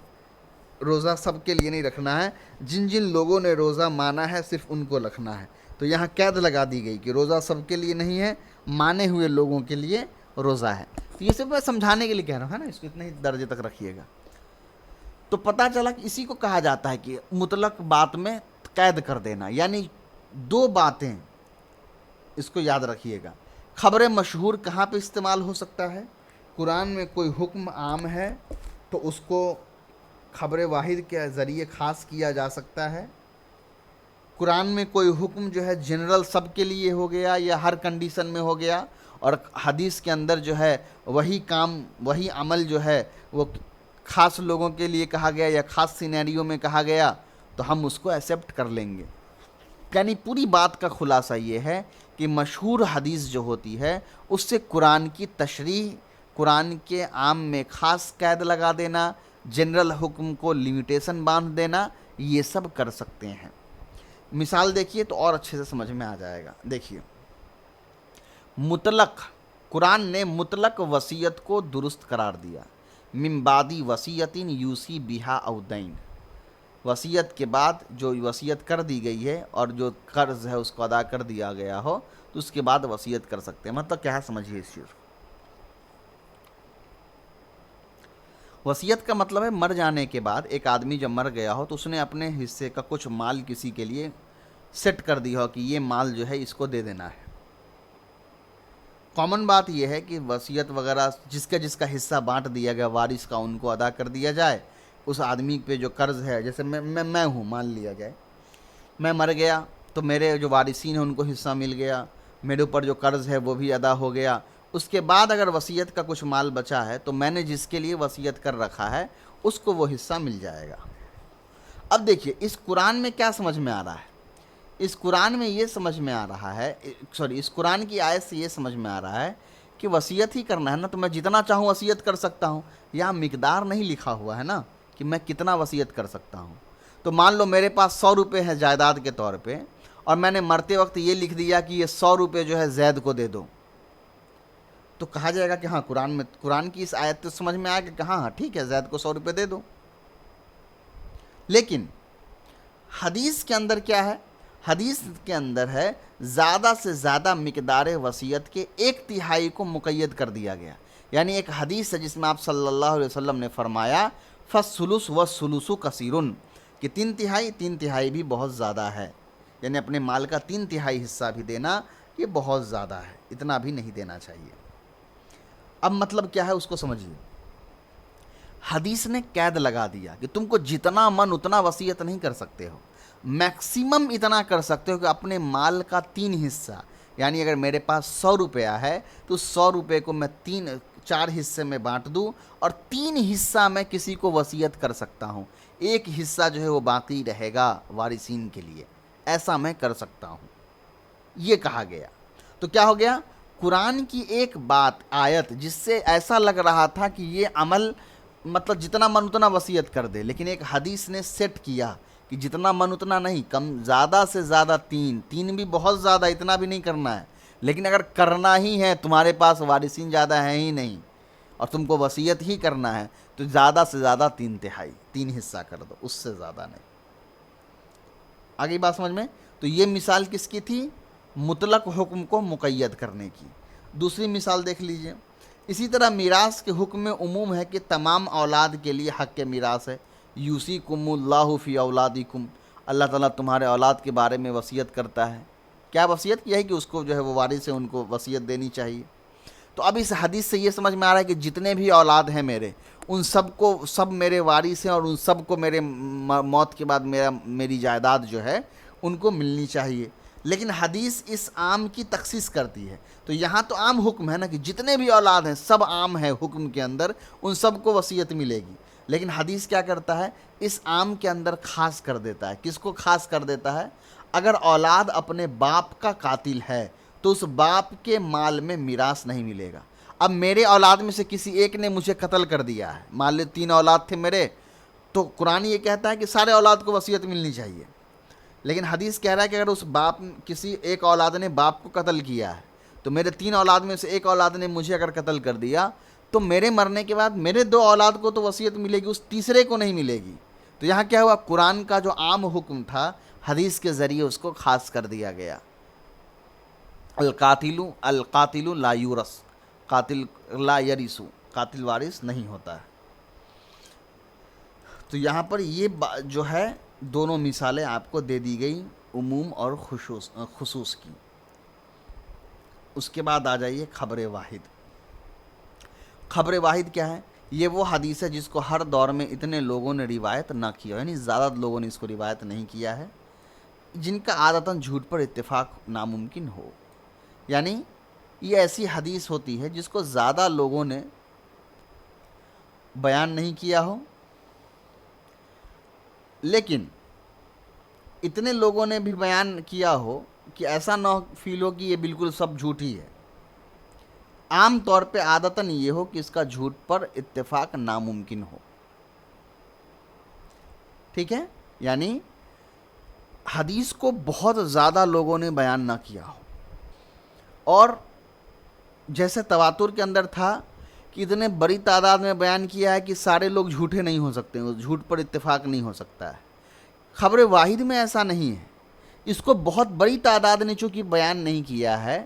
Speaker 1: روزہ سب کے لیے نہیں رکھنا ہے، جن جن لوگوں نے روزہ مانا ہے صرف ان کو رکھنا ہے۔ تو یہاں قید لگا دی گئی کہ روزہ سب کے لیے نہیں ہے، مانے ہوئے لوگوں کے لیے روزہ ہے۔ تو یہ صرف میں سمجھانے کے لیے کہہ رہا ہوں، ہے نا، اس کو اتنے ہی درجے تک رکھیے گا۔ تو پتہ چلا کہ اسی کو کہا جاتا ہے کہ مطلق بات میں قید کر دینا، یعنی 2 باتیں اس کو یاد رکھیے گا۔ خبر مشہور کہاں پہ استعمال ہو سکتا ہے؟ قرآن میں کوئی حکم عام ہے تو اس کو خبر واحد کے ذریعے خاص کیا جا سکتا ہے۔ قرآن میں کوئی حکم جو ہے جنرل سب کے لیے ہو گیا یا ہر کنڈیشن میں ہو گیا، اور حدیث کے اندر جو ہے وہی کام، وہی عمل جو ہے وہ خاص لوگوں کے لیے کہا گیا یا خاص سینیریو میں کہا گیا، تو ہم اس کو ایکسیپٹ کر لیں گے۔ یعنی پوری بات کا خلاصہ یہ ہے کہ مشہور حدیث جو ہوتی ہے اس سے قرآن کی تشریح، قرآن کے عام میں خاص قید لگا دینا، جنرل حکم کو لیمیٹیشن باندھ دینا، یہ سب کر سکتے ہیں۔ مثال دیکھیے تو اور اچھے سے سمجھ میں آ جائے گا۔ دیکھیے، مطلق، قرآن نے مطلق وصیت کو درست قرار دیا۔ من بعد وصیت یوصی بہا او دین، وصیت کے بعد جو وصیت کر دی گئی ہے اور جو قرض ہے اس کو ادا کر دیا گیا ہو تو اس کے بعد وصیت کر سکتے ہیں۔ مطلب کیا ہے سمجھیے اس چیز کو۔ وصیت کا مطلب ہے مر جانے کے بعد، ایک آدمی جب مر گیا ہو تو اس نے اپنے حصے کا کچھ مال کسی کے لیے سیٹ کر دیا ہو کہ یہ مال جو ہے اس کو دے دینا ہے۔ کامن بات یہ ہے کہ وصیت وغیرہ جس کا حصہ بانٹ دیا گیا وارث کا، ان کو ادا کر دیا جائے۔ اس آدمی پہ جو قرض ہے، جیسے میں ہوں، مان لیا جائے میں مر گیا تو میرے جو وارثین ہیں ان کو حصہ مل گیا، میرے اوپر جو قرض ہے وہ بھی ادا ہو گیا۔ اس کے بعد اگر وصیت کا کچھ مال بچا ہے تو میں نے جس کے لیے وصیت کر رکھا ہے اس کو وہ حصہ مل جائے گا۔ اب دیکھیے اس قرآن میں کیا سمجھ میں آ رہا ہے، اس قرآن میں یہ سمجھ میں آ رہا ہے، اس قرآن کی آیت سے یہ سمجھ میں آ رہا ہے کہ وصیت ہی کرنا ہے نا، تو میں جتنا چاہوں وصیت کر سکتا ہوں. یہاں مقدار نہیں لکھا ہوا ہے نا کہ میں کتنا وصیت کر سکتا ہوں. تو مان لو میرے پاس 100 روپے ہیں جائیداد کے طور پہ، اور میں نے مرتے وقت یہ لکھ دیا کہ یہ 100 روپے جو ہے زید کو دے دو، تو کہا جائے گا کہ ہاں قرآن کی اس آیت تو سمجھ میں آیا کہ ہاں ٹھیک ہے زید کو 100 روپے دے دو. لیکن حدیث کے اندر کیا ہے؟ حدیث کے اندر ہے زیادہ سے زیادہ مقدار وصیت کے 1/3 کو مقید کر دیا گیا. یعنی ایک حدیث ہے جس میں آپ صلی اللہ علیہ وسلم نے فرمایا فالثلث والثلث کثیر، کہ 3/3 بھی بہت زیادہ ہے. یعنی اپنے مال کا 3/3 حصہ بھی دینا یہ بہت زیادہ ہے، اتنا بھی نہیں دینا چاہیے. اب مطلب کیا ہے اس کو سمجھیے. حدیث نے قید لگا دیا کہ تم کو جتنا من اتنا وصیت نہیں کر سکتے ہو، میکسیمم اتنا کر سکتے ہو کہ اپنے مال کا 3 حصہ، یعنی اگر میرے پاس 100 روپیہ ہے تو 100 روپے کو میں 4 حصے میں بانٹ دوں، اور 3 حصہ میں کسی کو وصیت کر سکتا ہوں، 1 حصہ جو ہے وہ باقی رہے گا وارثین کے لیے. ایسا میں کر سکتا ہوں، یہ کہا گیا. تو کیا ہو گیا؟ قرآن کی ایک بات آیت جس سے ایسا لگ رہا تھا کہ یہ عمل مطلب جتنا من اتنا وصیت کر دے، لیکن ایک حدیث نے سیٹ کیا کہ جتنا من اتنا نہیں، کم زیادہ سے زیادہ 3 بھی بہت زیادہ، اتنا بھی نہیں کرنا ہے. لیکن اگر کرنا ہی ہے، تمہارے پاس وارثین زیادہ ہیں ہی نہیں اور تم کو وصیت ہی کرنا ہے، تو زیادہ سے زیادہ 3 حصہ کر دو، اس سے زیادہ نہیں. آگے بات سمجھ میں؟ تو یہ مثال کس کی تھی؟ مطلق حکم کو مقید کرنے کی. دوسری مثال دیکھ لیجئے. اسی طرح میراث کے حکم میں عموم ہے کہ تمام اولاد کے لیے حق میراث ہے. یوصیکم اللہ فی اولادکم، اللہ تعالیٰ تمہارے اولاد کے بارے میں وصیت کرتا ہے. کیا وصیت کیا ہے؟ کہ اس کو جو ہے وہ وارث ہے ان کو وصیت دینی چاہیے. تو اب اس حدیث سے یہ سمجھ میں آ رہا ہے کہ جتنے بھی اولاد ہیں میرے، ان سب میرے وارث ہیں، اور ان سب کو میرے موت کے بعد میری جائیداد جو ہے ان کو ملنی چاہیے. لیکن حدیث اس عام کی تخصیص کرتی ہے. تو یہاں تو عام حکم ہے نا کہ جتنے بھی اولاد ہیں سب عام ہے حکم کے اندر، ان سب کو وصیت ملے گی. لیکن حدیث کیا کرتا ہے؟ اس عام کے اندر خاص کر دیتا ہے. کس کو خاص کر دیتا ہے؟ اگر اولاد اپنے باپ کا قاتل ہے تو اس باپ کے مال میں میراث نہیں ملے گا. اب میرے اولاد میں سے کسی ایک نے مجھے قتل کر دیا ہے، مان لے 3 اولاد تھے میرے، تو قرآن یہ کہتا ہے کہ سارے اولاد کو وصیت ملنی چاہیے. لیکن حدیث کہہ رہا ہے کہ اگر اس کسی ایک اولاد نے باپ کو قتل کیا ہے، تو میرے 3 اولاد میں سے ایک اولاد نے مجھے اگر قتل کر دیا، تو میرے مرنے کے بعد میرے 2 اولاد کو تو وصیت ملے گی، اس تیسرے کو نہیں ملے گی. تو یہاں کیا ہوا؟ قرآن کا جو عام حکم تھا حدیث کے ذریعے اس کو خاص کر دیا گیا. القاتل لا یورث، قاتل لا یرث، قاتل وارث نہیں ہوتا ہے. تو یہاں پر یہ جو ہے دونوں مثالیں آپ کو دے دی گئی، عموم اور خصوص کی. اس کے بعد آ جائیے خبر واحد. خبر واحد کیا ہے؟ یہ وہ حدیث ہے جس کو ہر دور میں اتنے لوگوں نے روایت نہ کیا، یعنی زیادہ لوگوں نے اس کو روایت نہیں کیا ہے، جن کا عادتاً جھوٹ پر اتفاق ناممکن ہو. یعنی یہ ایسی حدیث ہوتی ہے جس کو زیادہ لوگوں نے بیان نہیں کیا ہو، لیکن اتنے لوگوں نے بھی بیان کیا ہو کہ ایسا نہ فیل ہو کہ یہ بالکل سب جھوٹی ہے. عام طور پہ عادتاً یہ ہو کہ اس کا جھوٹ پر اتفاق ناممکن ہو. ٹھیک ہے؟ یعنی حدیث کو بہت زیادہ لوگوں نے بیان نہ کیا ہو، اور جیسے تواتر کے اندر تھا کہ اتنے بڑی تعداد میں بیان کیا ہے کہ سارے لوگ جھوٹے نہیں ہو سکتے، جھوٹ پر اتفاق نہیں ہو سکتا ہے. خبر واحد میں ایسا نہیں ہے. اس کو بہت بڑی تعداد نے چونکہ بیان نہیں کیا ہے،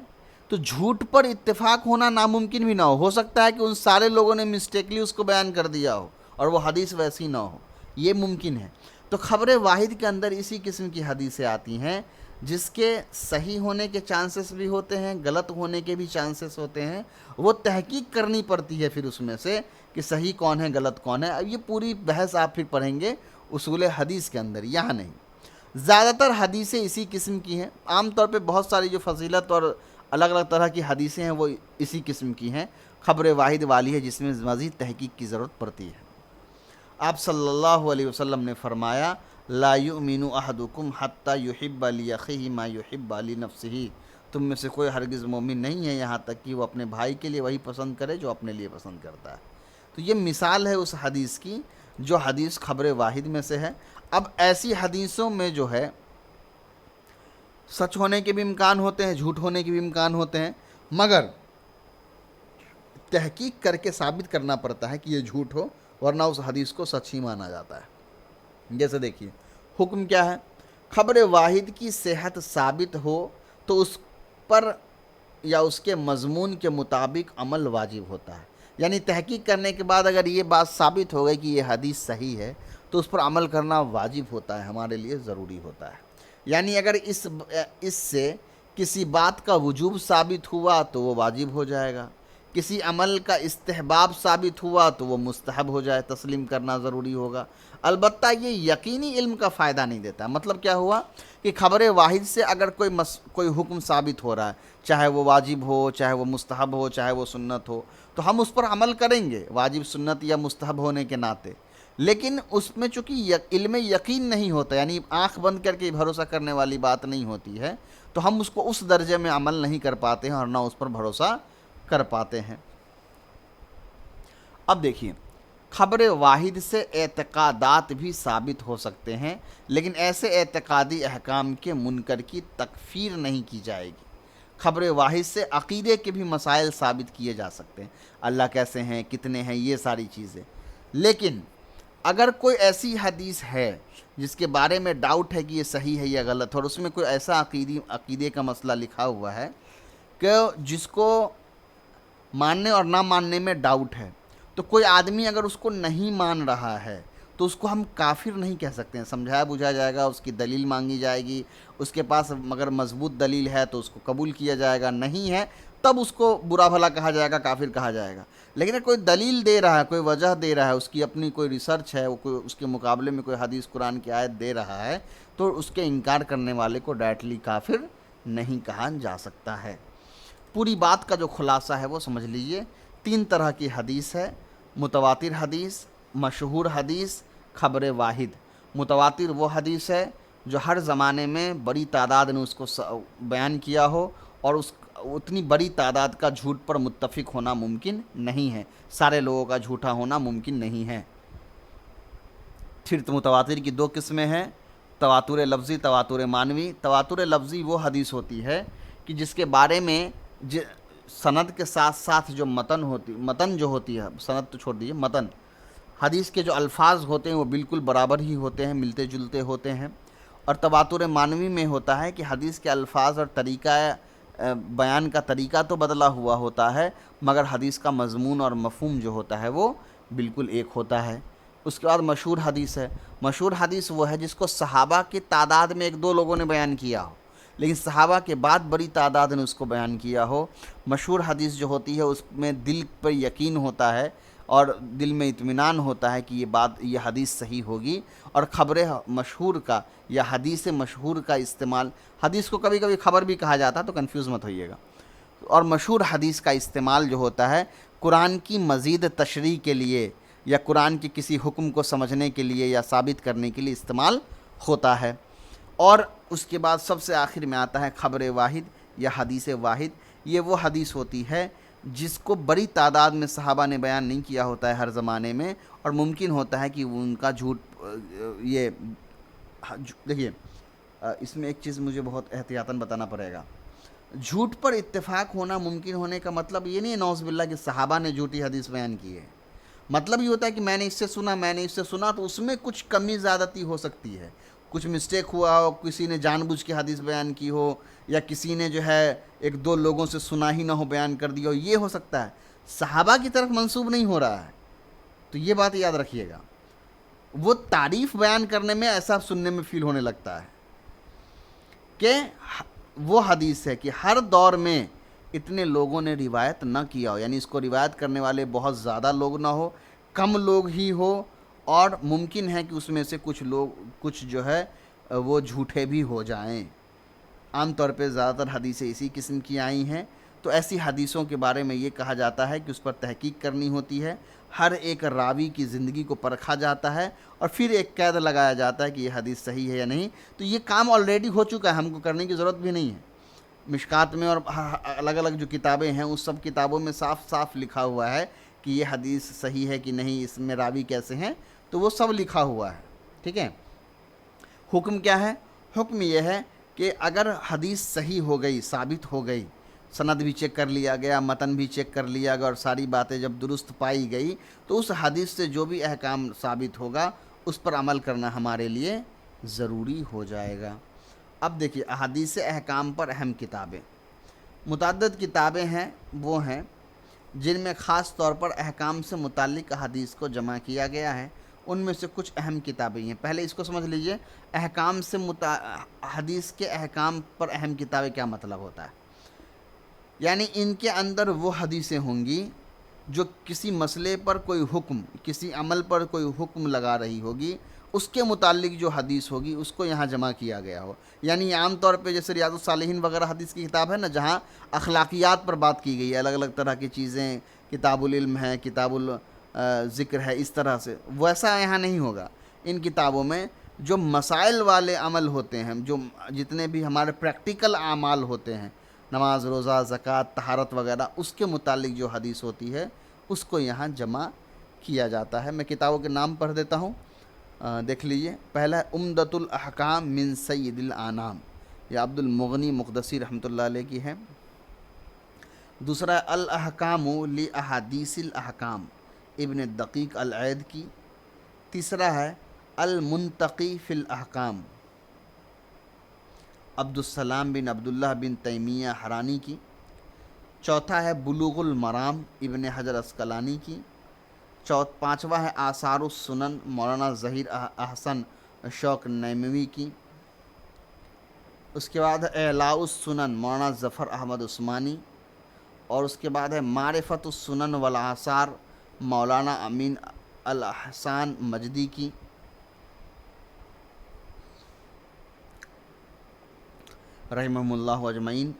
Speaker 1: تو جھوٹ پر اتفاق ہونا ناممکن بھی نہ ہو سکتا ہے کہ ان سارے لوگوں نے مسٹیکلی اس کو بیان کر دیا ہو اور وہ حدیث ویسی نہ ہو، یہ ممکن ہے. تو خبر واحد کے اندر اسی قسم کی حدیثیں آتی ہیں جس کے صحیح ہونے کے چانسز بھی ہوتے ہیں، غلط ہونے کے بھی چانسز ہوتے ہیں. وہ تحقیق کرنی پڑتی ہے پھر اس میں سے کہ صحیح کون ہے غلط کون ہے. اب یہ پوری بحث آپ پھر پڑھیں گے اصول حدیث کے اندر، یہاں نہیں. زیادہ تر حدیثیں اسی قسم کی ہیں. عام طور پہ بہت ساری جو فضیلت اور الگ الگ طرح کی حدیثیں ہیں وہ اسی قسم کی ہیں. خبر واحد والی ہے جس میں مزید تحقیق کی ضرورت پڑتی ہے. آپ صلی اللہ علیہ وسلم نے فرمایا لا یؤمن احدکم حتی یحب لأخیہ ما یحب لنفسہ، تم میں سے کوئی ہرگز مومن نہیں ہے یہاں تک کہ وہ اپنے بھائی کے لیے وہی پسند کرے جو اپنے لیے پسند کرتا ہے۔ تو یہ مثال ہے اس حدیث کی جو حدیث خبر واحد میں سے ہے۔ اب ایسی حدیثوں میں جو ہے سچ ہونے کے بھی امکان ہوتے ہیں، جھوٹ ہونے کے بھی امکان ہوتے ہیں، مگر تحقیق کر کے ثابت کرنا پڑتا ہے کہ یہ جھوٹ ہو، ورنہ اس حدیث کو سچ ہی مانا جاتا ہے۔ جیسے دیکھیے حکم کیا ہے، خبر واحد کی صحت ثابت ہو تو اس پر یا اس کے مضمون کے مطابق عمل واجب ہوتا ہے۔ یعنی تحقیق کرنے کے بعد اگر یہ بات ثابت ہو گئی کہ یہ حدیث صحیح ہے تو اس پر عمل کرنا واجب ہوتا ہے، ہمارے لیے ضروری ہوتا ہے۔ یعنی اگر اس سے کسی بات کا وجوب ثابت ہوا تو وہ واجب ہو جائے گا، کسی عمل کا استحباب ثابت ہوا تو وہ مستحب ہو جائے، تسلیم کرنا ضروری ہوگا۔ البتہ یہ یقینی علم کا فائدہ نہیں دیتا۔ مطلب کیا ہوا کہ خبر واحد سے اگر کوئی حکم ثابت ہو رہا ہے، چاہے وہ واجب ہو، چاہے وہ مستحب ہو، چاہے وہ سنت ہو، تو ہم اس پر عمل کریں گے واجب، سنت یا مستحب ہونے کے ناطے، لیکن اس میں چونکہ علم یقین نہیں ہوتا، یعنی آنکھ بند کر کے بھروسہ کرنے والی بات نہیں ہوتی ہے، تو ہم اس کو اس درجے میں عمل نہیں کر پاتے ہیں اور نہ اس پر بھروسہ کر پاتے ہیں۔ اب دیکھیے خبر واحد سے اعتقادات بھی ثابت ہو سکتے ہیں، لیکن ایسے اعتقادی احکام کے منکر کی تکفیر نہیں کی جائے گی۔ خبر واحد سے عقیدے کے بھی مسائل ثابت کیے جا سکتے ہیں، اللہ کیسے ہیں، کتنے ہیں، یہ ساری چیزیں۔ لیکن اگر کوئی ایسی حدیث ہے جس کے بارے میں ڈاؤٹ ہے کہ یہ صحیح ہے یا غلط ہے، اور اس میں کوئی ایسا عقیدے کا مسئلہ لکھا ہوا ہے کہ جس کو ماننے اور نہ ماننے میں ڈاؤٹ ہے، تو کوئی آدمی اگر اس کو نہیں مان رہا ہے تو اس کو ہم کافر نہیں کہہ سکتے ہیں، سمجھایا بجھایا جائے گا، اس کی دلیل مانگی جائے گی، اس کے پاس مگر مضبوط دلیل ہے تو اس کو قبول کیا جائے گا، نہیں ہے تب اس کو برا بھلا کہا جائے گا، کافر کہا جائے گا۔ لیکن اگر کوئی دلیل دے رہا ہے، کوئی وجہ دے رہا ہے، اس کی اپنی کوئی ریسرچ ہے، وہ کوئی اس کے مقابلے میں کوئی حدیث قرآن کی آیت دے رہا ہے، تو اس کے انکار کرنے والے کو ڈائریکٹلی کافر نہیں کہا جا سکتا ہے۔ پوری بات کا جو خلاصہ ہے وہ سمجھ لیجئے، 3 طرح کی حدیث ہے: متواتر حدیث، مشہور حدیث، خبر واحد۔ متواتر وہ حدیث ہے جو ہر زمانے میں بڑی تعداد نے اس کو بیان کیا ہو، اور اتنی بڑی تعداد کا جھوٹ پر متفق ہونا ممکن نہیں ہے، سارے لوگوں کا جھوٹا ہونا ممکن نہیں ہے۔ پھر متواتر کی 2 قسمیں ہیں: تواتر لفظی، تواتر معنوی۔ تواتر لفظی وہ حدیث ہوتی ہے کہ جس کے بارے میں سند کے ساتھ ساتھ جو متن جو ہوتی ہے، سند تو چھوڑ دیجیے، متن حدیث کے جو الفاظ ہوتے ہیں وہ بالکل برابر ہی ہوتے ہیں، ملتے جلتے ہوتے ہیں۔ اور تواتر معنوی میں ہوتا ہے کہ حدیث کے الفاظ اور طریقہ بیان کا طریقہ تو بدلا ہوا ہوتا ہے، مگر حدیث کا مضمون اور مفہوم جو ہوتا ہے وہ بالکل ایک ہوتا ہے۔ اس کے بعد مشہور حدیث ہے۔ مشہور حدیث وہ ہے جس کو صحابہ کی تعداد میں 1-2 لوگوں نے بیان کیا ہو، لیکن صحابہ کے بعد بڑی تعداد نے اس کو بیان کیا ہو۔ مشہور حدیث جو ہوتی ہے اس میں دل پر یقین ہوتا ہے اور دل میں اطمینان ہوتا ہے کہ یہ حدیث صحیح ہوگی۔ اور خبر مشہور کا یا حدیث مشہور کا استعمال، حدیث کو کبھی کبھی خبر بھی کہا جاتا ہے تو کنفیوز مت ہوئیے گا، اور مشہور حدیث کا استعمال جو ہوتا ہے قرآن کی مزید تشریح کے لیے یا قرآن کے کسی حکم کو سمجھنے کے لیے یا ثابت کرنے کے لیے استعمال ہوتا ہے۔ اور اس کے بعد سب سے آخر میں آتا ہے خبر واحد یا حدیث واحد۔ یہ وہ حدیث ہوتی ہے جس کو بڑی تعداد میں صحابہ نے بیان نہیں کیا ہوتا ہے ہر زمانے میں، اور ممکن ہوتا ہے کہ وہ ان کا جھوٹ یہ دیکھیے اس میں ایک چیز مجھے بہت احتیاطاً بتانا پڑے گا۔ جھوٹ پر اتفاق ہونا ممکن ہونے کا مطلب یہ نہیں ہے نعوذ باللہ کہ صحابہ نے جھوٹی حدیث بیان کی ہے۔ مطلب یہ ہوتا ہے کہ میں نے اس سے سنا تو اس میں کچھ کمی زیادتی ہو سکتی ہے، کچھ مسٹیک ہوا ہو، کسی نے جان بوجھ کے حدیث بیان کی ہو، یا کسی نے جو ہے 1-2 لوگوں سے سنا ہی نہ ہو بیان کر دیا ہو، یہ ہو سکتا ہے، صحابہ کی طرف منسوب نہیں ہو رہا ہے۔ تو یہ بات یاد رکھیے گا، وہ تعریف بیان کرنے میں ایسا سننے میں فیل ہونے لگتا ہے کہ وہ حدیث ہے کہ ہر دور میں اتنے لوگوں نے روایت نہ کیا ہو، یعنی اس کو روایت کرنے والے بہت زیادہ لوگ نہ ہو، کم لوگ ہی ہو، اور ممکن ہے کہ اس میں سے کچھ جو ہے وہ جھوٹے بھی ہو جائیں۔ عام طور پہ زیادہ تر حدیثیں اسی قسم کی آئی ہیں۔ تو ایسی حدیثوں کے بارے میں یہ کہا جاتا ہے کہ اس پر تحقیق کرنی ہوتی ہے، ہر ایک راوی کی زندگی کو پرکھا جاتا ہے اور پھر ایک قید لگایا جاتا ہے کہ یہ حدیث صحیح ہے یا نہیں۔ تو یہ کام آلریڈی ہو چکا ہے، ہم کو کرنے کی ضرورت بھی نہیں ہے۔ مشکات میں اور الگ الگ جو کتابیں ہیں اس سب کتابوں میں صاف صاف لکھا ہوا ہے کہ یہ حدیث صحیح ہے کہ نہیں، اس میں راوی کیسے ہیں، تو وہ سب لکھا ہوا ہے، ٹھیک ہے۔ حکم کیا ہے؟ حکم یہ ہے کہ اگر حدیث صحیح ہو گئی، ثابت ہو گئی، سند بھی چیک کر لیا گیا، متن بھی چیک کر لیا گیا اور ساری باتیں جب درست پائی گئی، تو اس حدیث سے جو بھی احکام ثابت ہوگا اس پر عمل کرنا ہمارے لیے ضروری ہو جائے گا۔ اب دیکھیے احادیث احکام پر اہم کتابیں، متعدد کتابیں ہیں، وہ ہیں جن میں خاص طور پر احکام سے متعلق احادیث کو جمع کیا گیا ہے۔ ان میں سے کچھ اہم کتابیں ہیں۔ پہلے اس کو سمجھ لیجئے، احکام سے حدیث کے احکام پر اہم کتابیں کیا مطلب ہوتا ہے؟ یعنی ان کے اندر وہ حدیثیں ہوں گی جو کسی مسئلے پر کوئی حکم، کسی عمل پر کوئی حکم لگا رہی ہوگی، اس کے متعلق جو حدیث ہوگی اس کو یہاں جمع کیا گیا ہو۔ یعنی عام طور پہ جیسے ریاض الصالحین وغیرہ حدیث کی کتاب ہے نا، جہاں اخلاقیات پر بات کی گئی ہے، الگ الگ طرح کی چیزیں، کتاب العلم ہے، کتاب الذکر ہے، اس طرح سے، ویسا یہاں نہیں ہوگا۔ ان کتابوں میں جو مسائل والے عمل ہوتے ہیں، جو جتنے بھی ہمارے پریکٹیکل اعمال ہوتے ہیں، نماز، روزہ، زکوٰۃ، طہارت وغیرہ، اس کے متعلق جو حدیث ہوتی ہے اس کو یہاں جمع کیا جاتا ہے۔ میں کتابوں کے نام پڑھ دیتا ہوں، دیکھ لیجئے۔ پہلا ہے عمدۃ الاحکام من سید الانام، یہ عبد المغنی مقدسی رحمۃ اللہ علیہ کی ہے۔ دوسرا ہے الاحکام لاحادیث الاحکام، ابن دقیق العید کی۔ تیسرا ہے المنتقی فی الاحکام، عبد السلام بن عبداللہ بن تیمیہ حرانی کی۔ چوتھا ہے بلوغ المرام، ابن حجر عسقلانی کی۔ پانچواں ہے آثار السنن، مولانا ظہیر احسن شوق نیموی کی۔ اس کے بعد ہے اعلاء السنن، مولانا ظفر احمد عثمانی۔ اور اس کے بعد ہے معرفت السنن والآثار، مولانا امین الاحسان مجدی کی۔ رحمہم اللہ اجمعین۔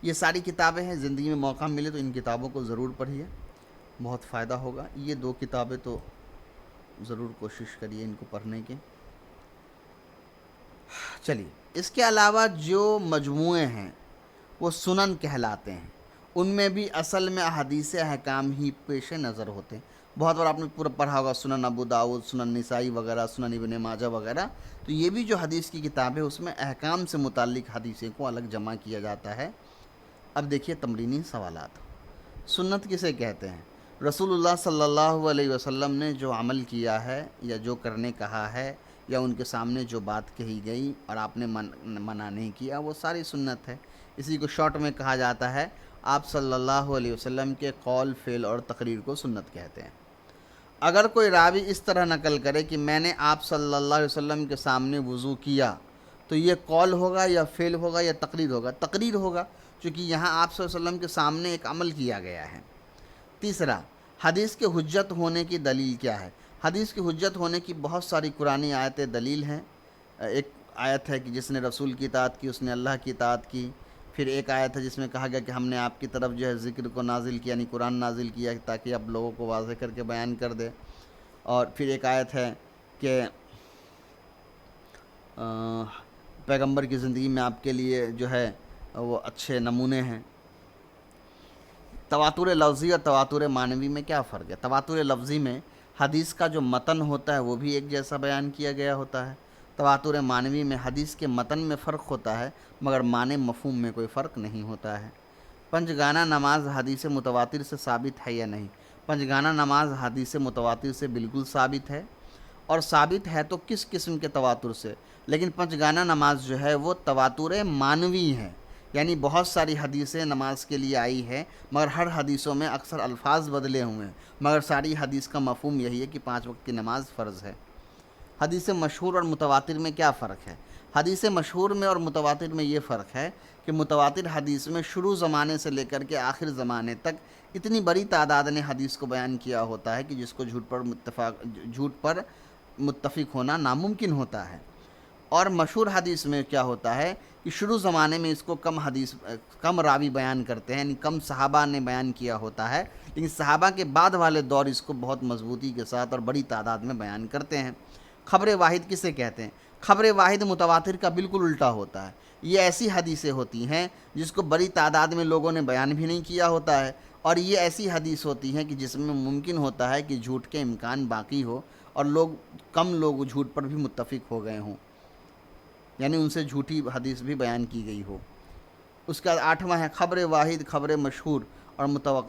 Speaker 1: یہ ساری کتابیں ہیں، زندگی میں موقع ملے تو ان کتابوں کو ضرور پڑھیے، بہت فائدہ ہوگا۔ یہ دو کتابیں تو ضرور کوشش کریے ان کو پڑھنے کے۔ چلیے، اس کے علاوہ جو مجموعے ہیں وہ سنن کہلاتے ہیں، ان میں بھی اصل میں احادیث احکام ہی پیش نظر ہوتے ہیں۔ بہت بار آپ نے پورا پڑھا ہوگا سنن ابو داؤد، سنن نسائی وغیرہ، سنن ابن ماجہ وغیرہ، تو یہ بھی جو حدیث کی کتاب ہے اس میں احکام سے متعلق حدیثیں کو الگ جمع کیا جاتا ہے۔ اب دیکھیے تمرینی سوالات۔ سنت کسے کہتے ہیں؟ رسول اللہ صلی اللہ علیہ وسلم نے جو عمل کیا ہے یا جو کرنے کہا ہے یا ان کے سامنے جو بات کہی گئی اور آپ نے منع نہیں کیا، وہ ساری سنت ہے۔ اسی کو شارٹ میں کہا جاتا ہے، آپ صلی اللہ علیہ وسلم کے قول، فعل اور تقریر کو سنت کہتے ہیں۔ اگر کوئی راوی اس طرح نقل کرے کہ میں نے آپ صلی اللہ علیہ وسلم کے سامنے وضو کیا، تو یہ قول ہوگا یا فعل ہوگا یا تقریر ہوگا؟ تقریر ہوگا، چونکہ یہاں آپ صلی اللہ علیہ وسلم کے سامنے ایک عمل کیا گیا ہے۔ تیسرا، حدیث کے حجت ہونے کی دلیل کیا ہے؟ حدیث کی حجت ہونے کی بہت ساری قرآنی آیتیں دلیل ہیں۔ ایک آیت ہے کہ جس نے رسول کی اطاعت کی اس نے اللہ کی اطاعت کی۔ پھر ایک آیت ہے جس میں کہا گیا کہ ہم نے آپ کی طرف جو ہے ذکر کو نازل کیا، یعنی قرآن نازل کیا تاکہ آپ لوگوں کو واضح کر کے بیان کر دے۔ اور پھر ایک آیت ہے کہ پیغمبر کی زندگی میں آپ کے لیے جو ہے وہ اچھے نمونے ہیں۔ تواتر لفظی اور تواتر معنوی میں کیا فرق ہے؟ تواتر لفظی میں حدیث کا جو متن ہوتا ہے وہ بھی ایک جیسا بیان کیا گیا ہوتا ہے۔ تواتر معنوی میں حدیث کے متن میں فرق ہوتا ہے مگر معنی مفہوم میں کوئی فرق نہیں ہوتا ہے۔ پنج گانہ نماز حدیث متواتر سے ثابت ہے یا نہیں؟ پنج گانہ نماز حدیث متواتر سے بالکل ثابت ہے، اور ثابت ہے تو کس قسم کے تواتر سے؟ لیکن پنج گانہ نماز جو ہے وہ تواتر معنوی ہے، یعنی بہت ساری حدیثیں نماز کے لیے آئی ہے مگر ہر حدیثوں میں اکثر الفاظ بدلے ہوئے ہیں، مگر ساری حدیث کا مفہوم یہی ہے کہ 5 وقت کی نماز فرض ہے۔ حدیث مشہور اور متواتر میں کیا فرق ہے؟ حدیث مشہور میں اور متواتر میں یہ فرق ہے کہ متواتر حدیث میں شروع زمانے سے لے کر کے آخر زمانے تک اتنی بڑی تعداد نے حدیث کو بیان کیا ہوتا ہے کہ جس کو جھوٹ پر متفق ہونا ناممکن ہوتا ہے۔ اور مشہور حدیث میں کیا ہوتا ہے کہ شروع زمانے میں اس کو کم راوی بیان کرتے ہیں، یعنی کم صحابہ نے بیان کیا ہوتا ہے، لیکن صحابہ کے بعد والے دور اس کو بہت مضبوطی کے ساتھ اور بڑی تعداد میں بیان کرتے ہیں۔ خبر واحد کسے کہتے ہیں؟ خبر واحد متواتر کا بالکل الٹا ہوتا ہے۔ یہ ایسی حدیثیں ہوتی ہیں جس کو بڑی تعداد میں لوگوں نے بیان بھی نہیں کیا ہوتا ہے، اور یہ ایسی حدیث ہوتی ہیں کہ جس میں ممکن ہوتا ہے کہ جھوٹ کے امکان باقی ہو اور کم لوگ جھوٹ پر بھی متفق ہو گئے ہوں، یعنی ان سے جھوٹی حدیث بھی بیان کی گئی ہو۔ اس کا 8واں ہے خبر واحد، خبر مشہور اور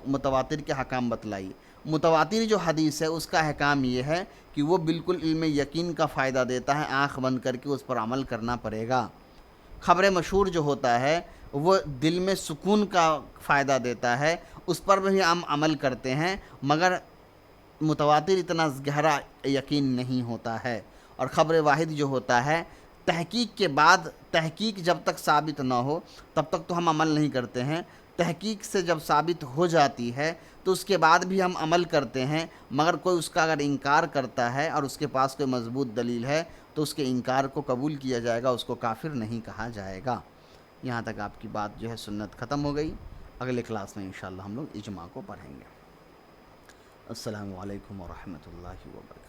Speaker 1: متواتر کے حکام بتلائیے۔ متواتر جو حدیث ہے اس کا حکام یہ ہے کہ وہ بالکل علم یقین کا فائدہ دیتا ہے، آنکھ بند کر کے اس پر عمل کرنا پڑے گا۔ خبر مشہور جو ہوتا ہے وہ دل میں سکون کا فائدہ دیتا ہے، اس پر بھی ہم عمل کرتے ہیں، مگر متواتر اتنا گہرا یقین نہیں ہوتا ہے۔ اور خبر واحد جو ہوتا ہے تحقیق کے بعد، تحقیق جب تک ثابت نہ ہو تب تک تو ہم عمل نہیں کرتے ہیں، تحقیق سے جب ثابت ہو جاتی ہے تو اس کے بعد بھی ہم عمل کرتے ہیں، مگر کوئی اس کا اگر انکار کرتا ہے اور اس کے پاس کوئی مضبوط دلیل ہے تو اس کے انکار کو قبول کیا جائے گا، اس کو کافر نہیں کہا جائے گا۔ یہاں تک آپ کی بات جو ہے سنت ختم ہو گئی۔ اگلے کلاس میں انشاءاللہ ہم لوگ اجماع کو پڑھیں گے۔ السلام علیکم ورحمۃ اللہ وبرکاتہ۔